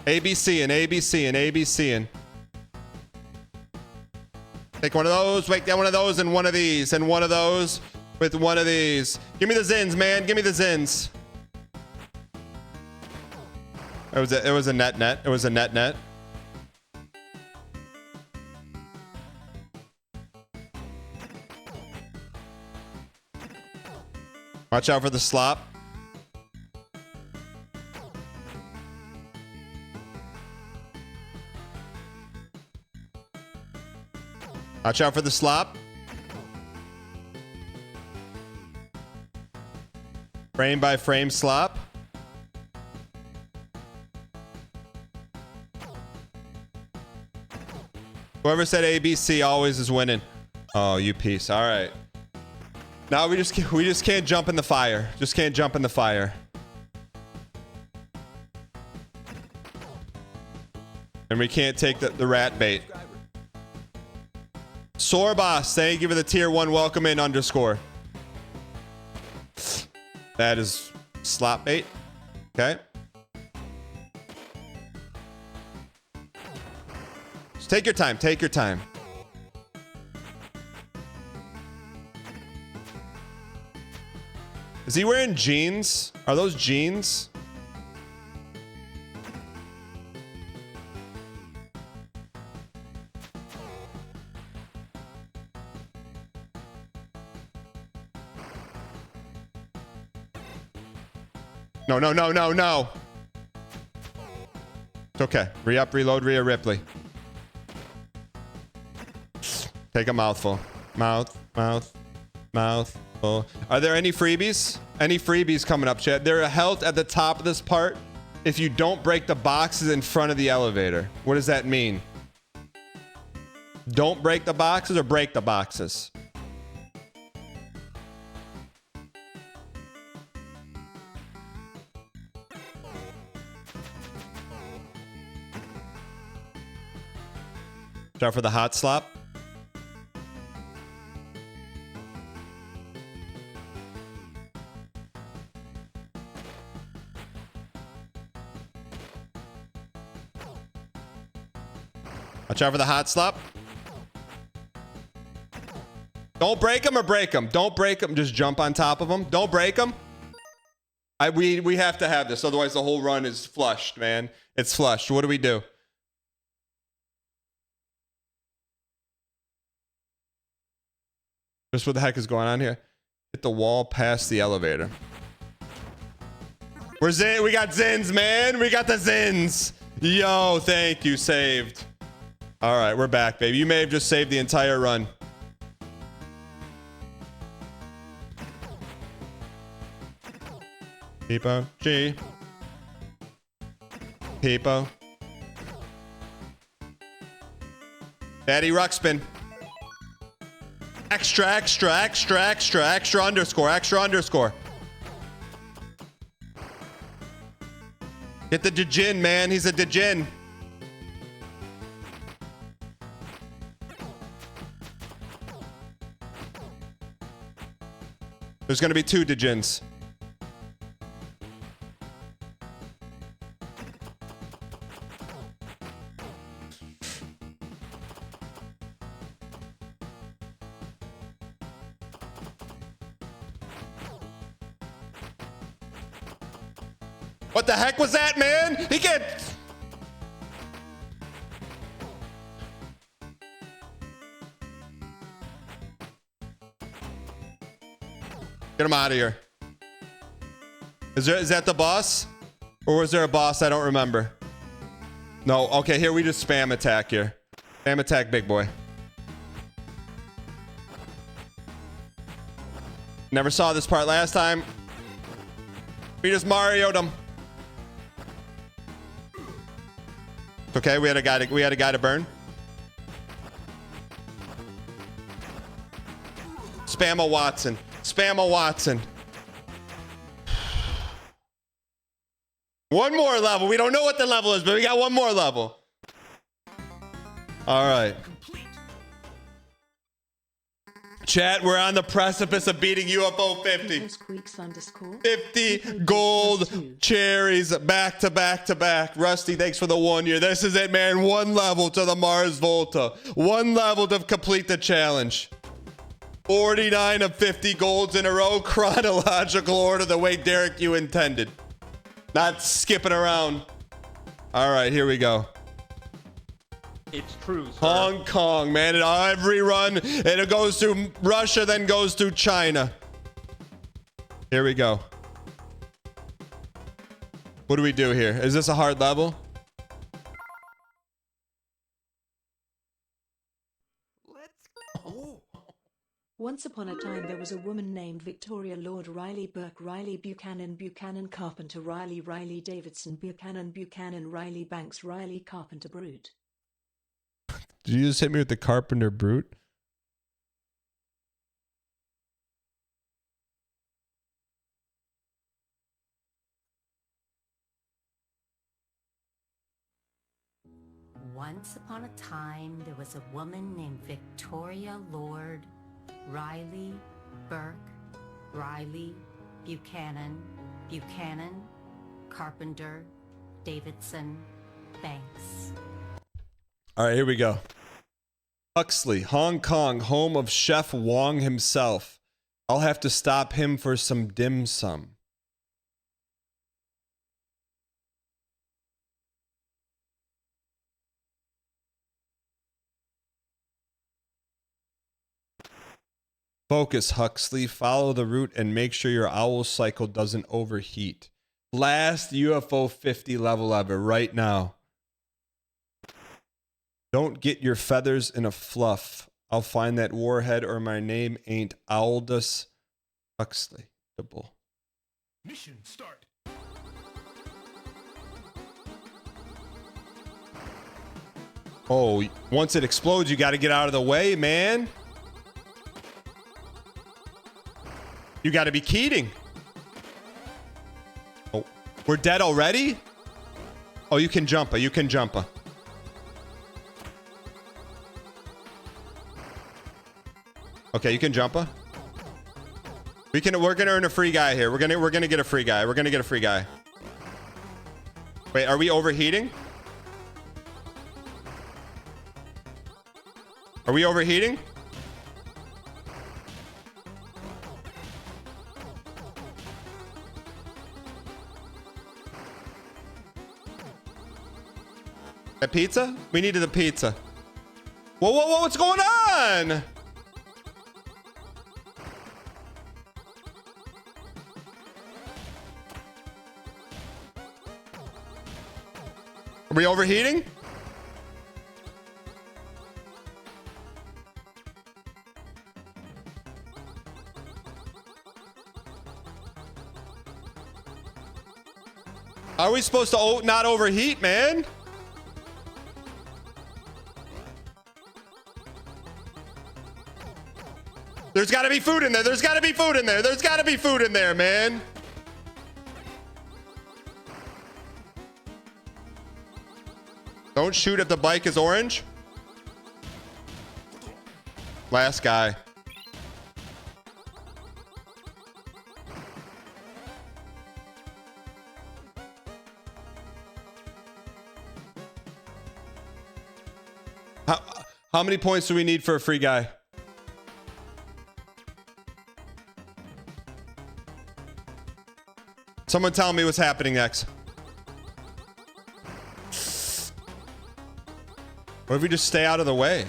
ABC and ABC and ABC and. Take one of those, wait, one of those and one of these and one of those with one of these. Give me the zins, man. Give me the zins. It was a net. It was a net. Watch out for the slop. Watch out for the slop. Frame by frame slop. Whoever said ABC always is winning. Oh, you piece. All right. Now we just can't jump in the fire. Just can't jump in the fire. And we can't take the rat bait. Sorbos, thank you for the tier 1 welcome in _. That is slop bait. Okay. Just take your time. Take your time. Is he wearing jeans? Are those jeans? No, no, no, no, no. It's okay. Re-up, reload, Rhea Ripley. Take a mouthful. Mouth. Oh. Are there any freebies? Any freebies coming up, chat? There are health at the top of this part if you don't break the boxes in front of the elevator. What does that mean? Don't break the boxes or break the boxes? Start for the hot slop. Watch out for the hot slop. Don't break them or break them. Don't break them. Just jump on top of them. Don't break them. We have to have this. Otherwise, the whole run is flushed, man. It's flushed. What do we do? Just what the heck is going on here? Hit the wall past the elevator. We're Zin. We got Zins, man. We got the Zins. Yo, thank you. Saved. All right, we're back, baby. You may have just saved the entire run. Peepo. G. Peepo. Daddy Ruxpin. Extra underscore. Get the Djinn, man. He's a Djinn. There's going to be 2 Djinns. What the heck was that, man? He can't... Get him out of here. Is that the boss? Or was there a boss? I don't remember. No, okay, here we just spam attack here. Spam attack, big boy. Never saw this part last time. We just Mario'd him. It's okay, we had a guy to burn. Spam a Watson. Spam a Watson. One more level. We don't know what the level is, but we got one more level. All right. Chat, we're on the precipice of beating UFO50. 50 gold cherries back to back to back. Rusty, thanks for the 1 year. This is it, man. One level to the Mars Volta. One level to complete the challenge. 49 of 50 golds in a row. Chronological order, the way Derek you intended. Not skipping around. All right, here we go. It's true, sir. Hong Kong, man. In every run, it goes to Russia, then goes to China. Here we go. What do we do here? Is this a hard level? Once upon a time there was a woman named Victoria Lord Riley Burke Riley Buchanan Buchanan Carpenter Riley Riley Davidson Buchanan Buchanan Riley Banks Riley Carpenter Brute. Did you just hit me with the Carpenter Brute? Once upon a time, there was a woman named Victoria Lord Riley Burke Riley Buchanan Buchanan Carpenter Davidson Banks. All right, here we go. Huxley, Hong Kong, home of Chef Wong himself. I'll have to stop him for some dim sum. Focus, Huxley. Follow the route and make sure your owl cycle doesn't overheat. Last UFO50 level ever right now. Don't get your feathers in a fluff. I'll find that warhead or my name ain't Aldous Huxley. Mission start. Oh, once it explodes, you got to get out of the way, man. You got to be Keating. Oh, we're dead already? Oh, you can jump. You can jump. Okay, you can jump. We're gonna earn a free guy here. We're gonna get a free guy. We're gonna get a free guy. Wait, are we overheating? Are we overheating? A pizza? We needed a pizza. Whoa, whoa, whoa, what's going on? Are we overheating? How are we supposed to not overheat, man? There's got to be food in there. There's got to be food in there. There's got to be food in there, man. Don't shoot if the bike is orange. Last guy. How many points do we need for a free guy? Someone tell me what's happening next. What if we just stay out of the way?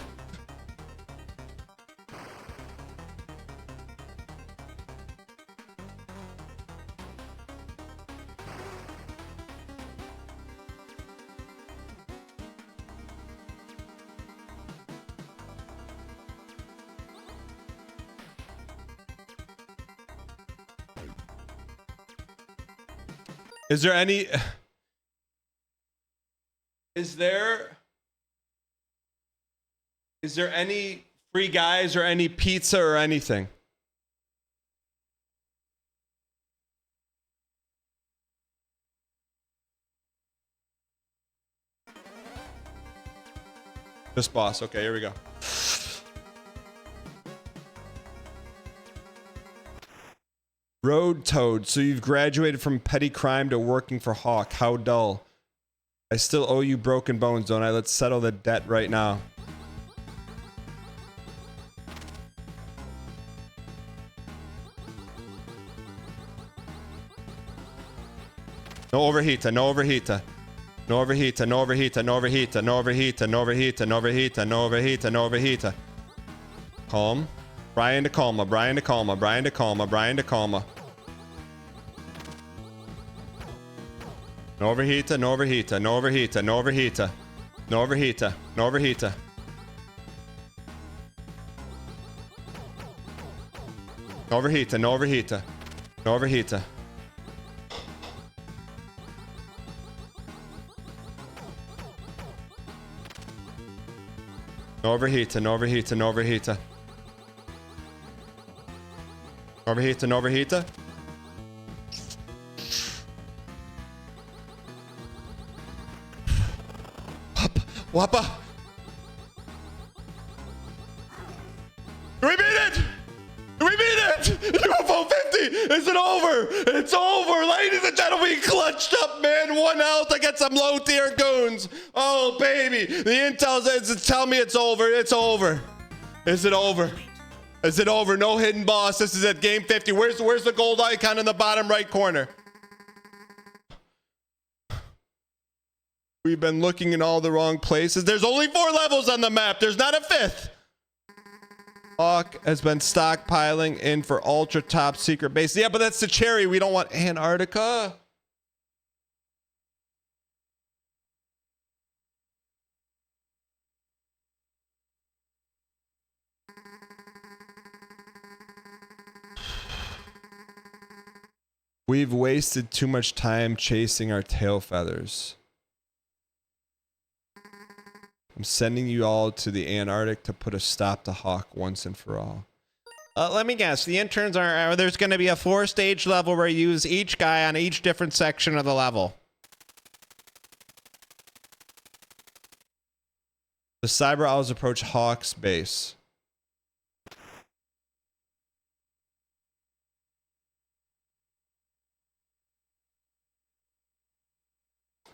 Is there any... Is there any free guys or any pizza or anything? Just boss. Okay, here we go. Road Toad. So you've graduated from petty crime to working for Hawk. How dull. I still owe you broken bones, don't I? Let's settle the debt right now. No overheater, no overheater. No overheater, no overheater, no overheater, no overheater, no overheater, no overheater, no overheater, no overheater. Calm. Brian de Calma, Brian de Calma, Brian de Calma, Brian de Calma. No overheater, no overheater, no overheater, no overheater. No overheater, no overheater. No overheater, no overheater. No overheater. No overheater, no overheater, no overheater. No overheater, no overheater. Wappa. We beat it! We beat it! UFO50! Is it over? It's over! Ladies and gentlemen, we clutched up, man. 1 health against some low tier goons. Oh, baby. The intel says, tell me it's over. It's over. Is it over? Is it over? No hidden boss. This is at game 50. Where's the gold icon in the bottom right corner? We've been looking in all the wrong places. There's only 4 levels on the map. There's not a 5th. Hawk has been stockpiling in for ultra top secret base. Yeah, but that's the cherry. We don't want Antarctica. We've wasted too much time chasing our tail feathers. I'm sending you all to the Antarctic to put a stop to Hawk once and for all. Let me guess. The interns are... there's going to be a 4-stage level where you use each guy on each different section of the level. The Cyber Owls approach Hawk's base.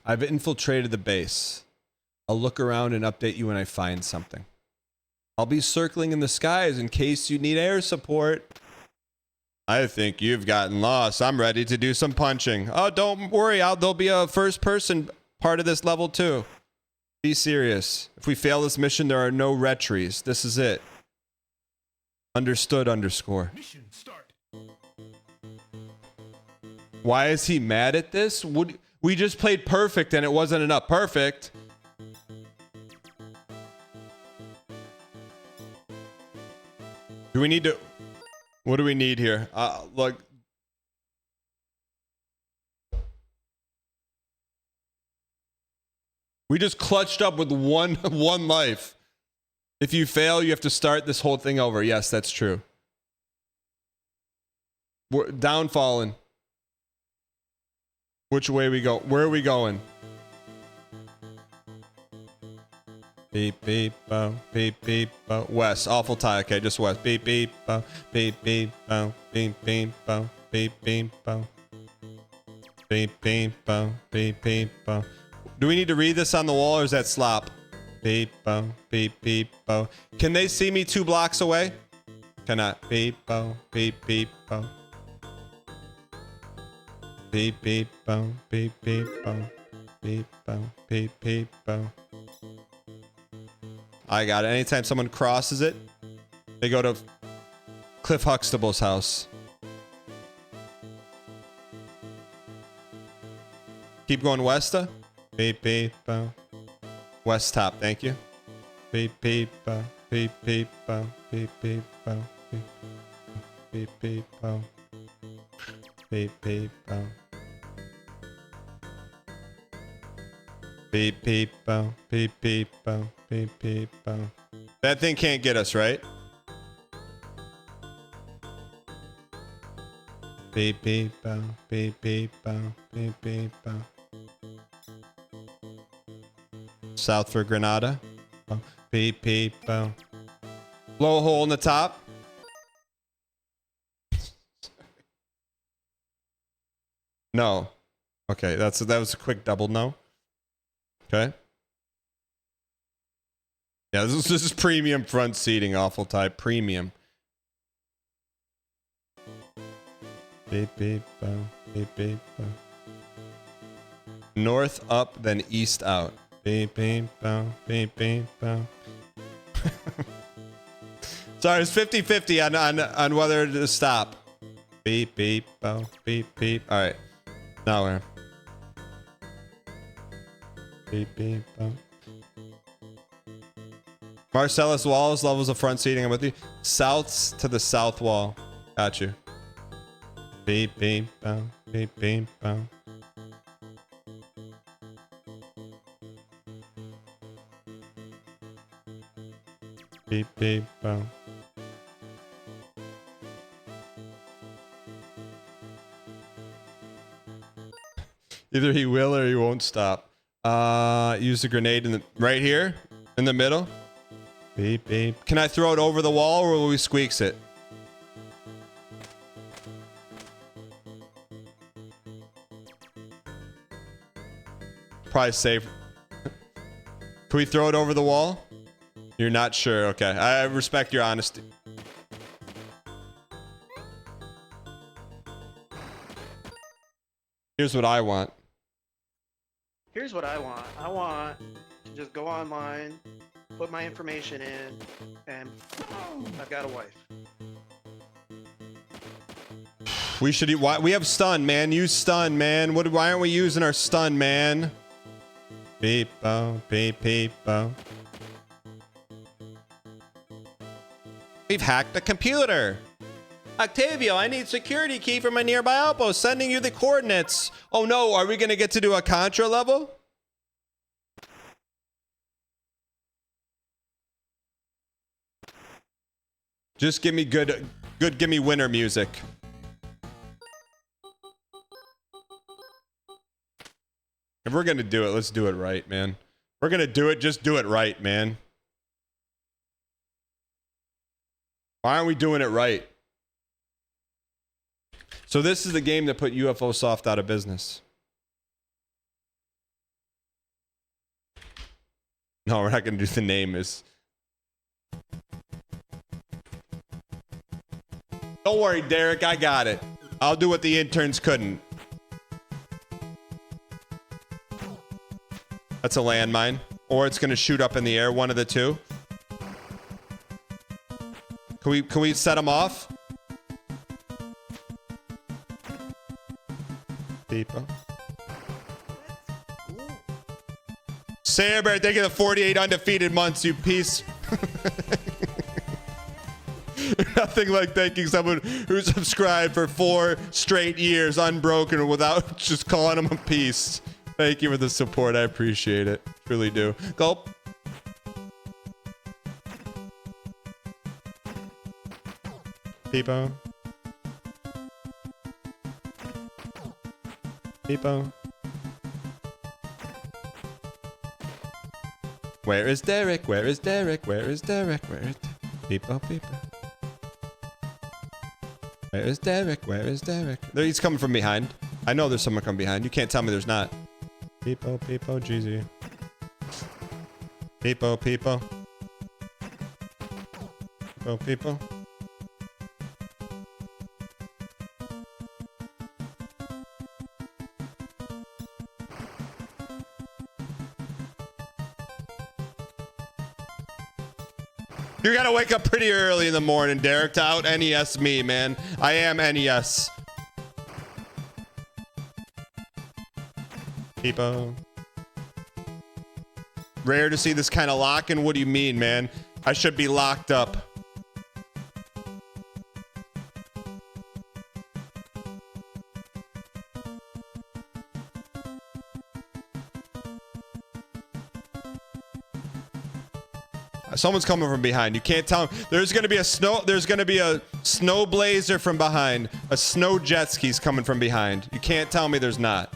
I've infiltrated the base. I'll look around and update you when I find something. I'll be circling in the skies in case you need air support. I think you've gotten lost. I'm ready to do some punching. Oh, don't worry. There'll be a first-person part of this level, too. Be serious. If we fail this mission, there are no retries. This is it. Understood, underscore. Mission start. Why is he mad at this? We just played perfect and it wasn't enough. Perfect. Do we need to... What do we need here? Look. We just clutched up with one life. If you fail, you have to start this whole thing over. Yes, that's true. We're downfalling. Which way we go? Where are we going? Beep, beep, bow, beep, beep, bow. West. Awful tie. Okay, just west. Beep, beep, bow, beep, beep, bow, beep, beep, bow, beep, beep, bow. Beep, beep, bow, beep, beep, bow. Do we need to read this on the wall or is that slop? Beep, bow, beep, beep, bow. Can they see me 2 blocks away? Cannot. Beep, bow, beep, beep, bow. Beep, beep, bow, beep, beep, bow. Beep, bow, beep, beep, bow. I got it. Anytime someone crosses it, they go to Cliff Huxtable's house. Keep going westa. Beep, beep, bow. West top, thank you. Beep, beep, bow. Beep, beep, bow. Beep, beep, bow. Beep, beep, beep, bow. Beep, beep, bow. Beep, beep, bow. Beep, beep, bow. Beep, beep, bow. That thing can't get us, right? Beep, beep, bow. Beep, beep, bow. Beep, beep, bow. South for Granada. Oh, beep, beep, bow. Blow a hole in the top. No. Okay, that was a quick double no. Okay. Yeah, this is premium front seating, awful type. Premium. Beep, beep, bow. Beep, beep, bow. North up, then east out. Beep, beep, bow. Beep, beep, bow. Sorry, it's 50-50 on whether to stop. Beep, beep, bow. Beep, beep. All right. Now where? Beep, beep, bow. Marcellus Walls levels of front seating. I'm with you. Souths to the south wall. Got you. Beep, beep, bow. Beep, beep, bow. Beep, beep, bow. Either he will or he won't stop. Use the grenade in the right here in the middle. Beep, beep. Can I throw it over the wall or will we squeaks it? Probably safe. Can we throw it over the wall? You're not sure. Okay. I respect your honesty. Here's what I want. Here's what I want. I want to just go online, put my information in, and I've got a wife. We should. We have stun, man. Use stun, man. Why aren't we using our stun, man? Beep, bow, beep, beep, bow. We've hacked the computer. Octavio, I need security key from a nearby outpost. Sending you the coordinates. Oh no, are we gonna get to do a Contra level? Just give me good, give me winter music. If we're gonna do it, let's do it right, man. If we're gonna do it, just do it right, man. Why aren't we doing it right? So this is the game that put UFOsoft out of business. No, we're not gonna do the name is. Don't worry, Derek, I got it. I'll do what the interns couldn't. That's a landmine. Or it's gonna shoot up in the air, one of the two. Can we set them off? People. Saber, thank you for the 48 undefeated months, you piece. Nothing like thanking someone who subscribed for 4 straight years unbroken without just calling them a piece. Thank you for the support. I appreciate it. Truly do. Gulp. Peepo. Peepo. Where is Derek? Where is Derek? Where is Derek? Where is Peepo? Peepo. Where is Derek? Where is Derek? There, he's coming from behind. I know there's someone coming behind. You can't tell me there's not. Peepo, Peepo, GZ. Peepo, Peepo. Peepo, Peepo. You gotta wake up pretty early in the morning, Derek, to out NES me, man. I am NES. Peepo. Rare to see this kind of locking. What do you mean, man? I should be locked up. Someone's coming from behind. You can't tell him. There's gonna be a snow blazer from behind. A snow jet ski's coming from behind. You can't tell me there's not.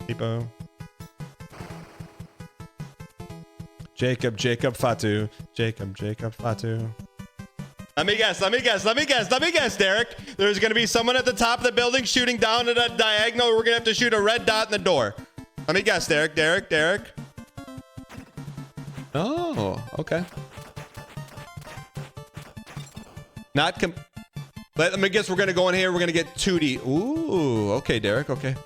Peepo. Jacob Fatu. Jacob Fatu. Let me guess, Derek. There's gonna be someone at the top of the building shooting down at a diagonal. We're gonna have to shoot a red dot in the door. Let me guess, Derek. Oh, okay. Let me guess, we're gonna go in here, we're gonna get 2D. Ooh, okay, Derek, okay.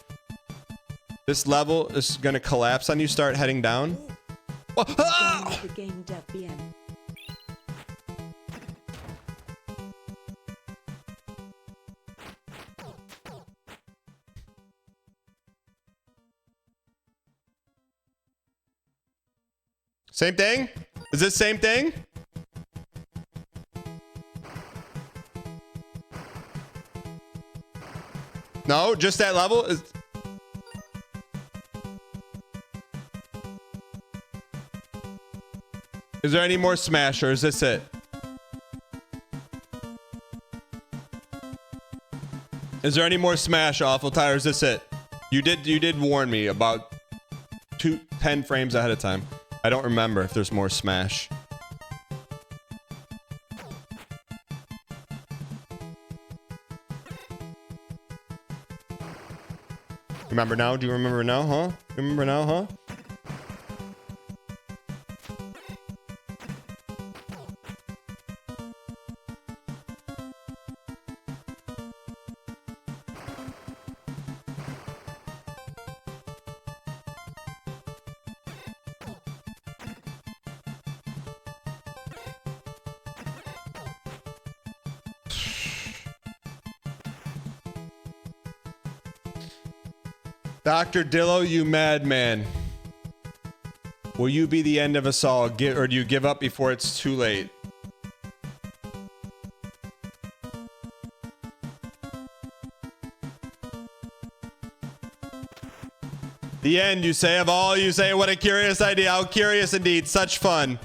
This level is gonna collapse on you, start heading down. Oh, ah! The game dev BM. Same thing? Is this same thing? No, just that level? Is there any more Smash, or is this it? Is there any more Smash, Awful Tire? Is this it? You did warn me about 10 frames ahead of time. I don't remember if there's more Smash. Remember now? Do you remember now, huh? Remember now, huh? Dr. Dillo, you madman. Will you be the end of us all, or do you give up before it's too late? The end, you say. Of all, you say. What a curious idea. How curious indeed. Such fun.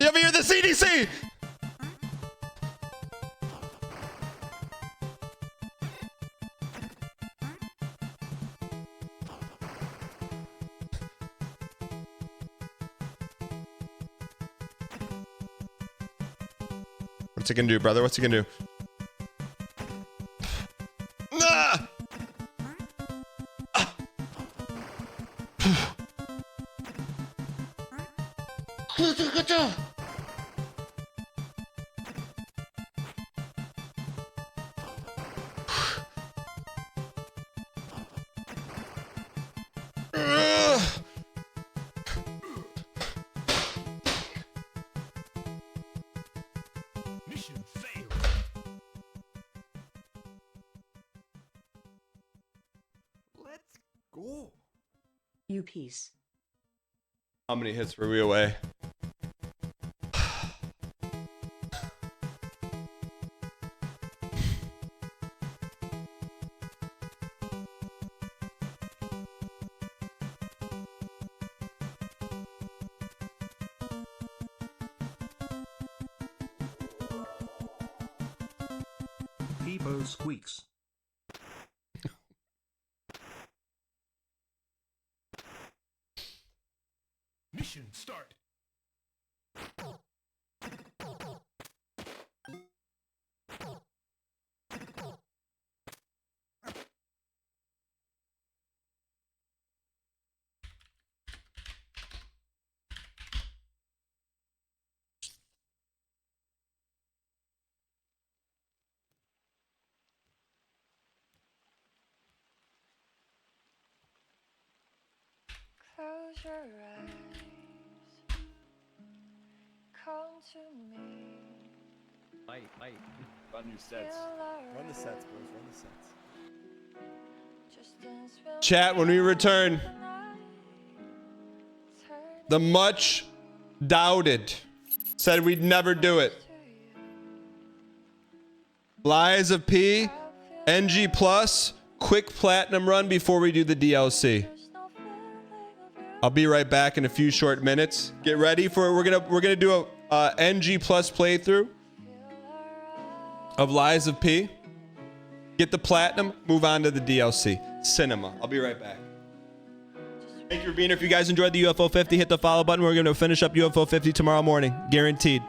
You ever hear the CDC? What's it gonna do, brother? What's it gonna do? Ah! Mission failed. Let's go. You piece. How many hits were we away? Peebo squeaks. Mission start. Close your eyes. Come to me. Might. Run your sets. Run the sets, boys. Run the sets. Chat, when we return, the much doubted said we'd never do it. Lies of P, NG Plus, quick platinum run before we do the DLC. I'll be right back in a few short minutes. Get ready for it. We're gonna do a NG Plus playthrough of Lies of P. Get the platinum, move on to the DLC. Cinema. I'll be right back. Thank you for being here. If you guys enjoyed the UFO 50, hit the follow button. We're going to finish up UFO 50 tomorrow morning. Guaranteed.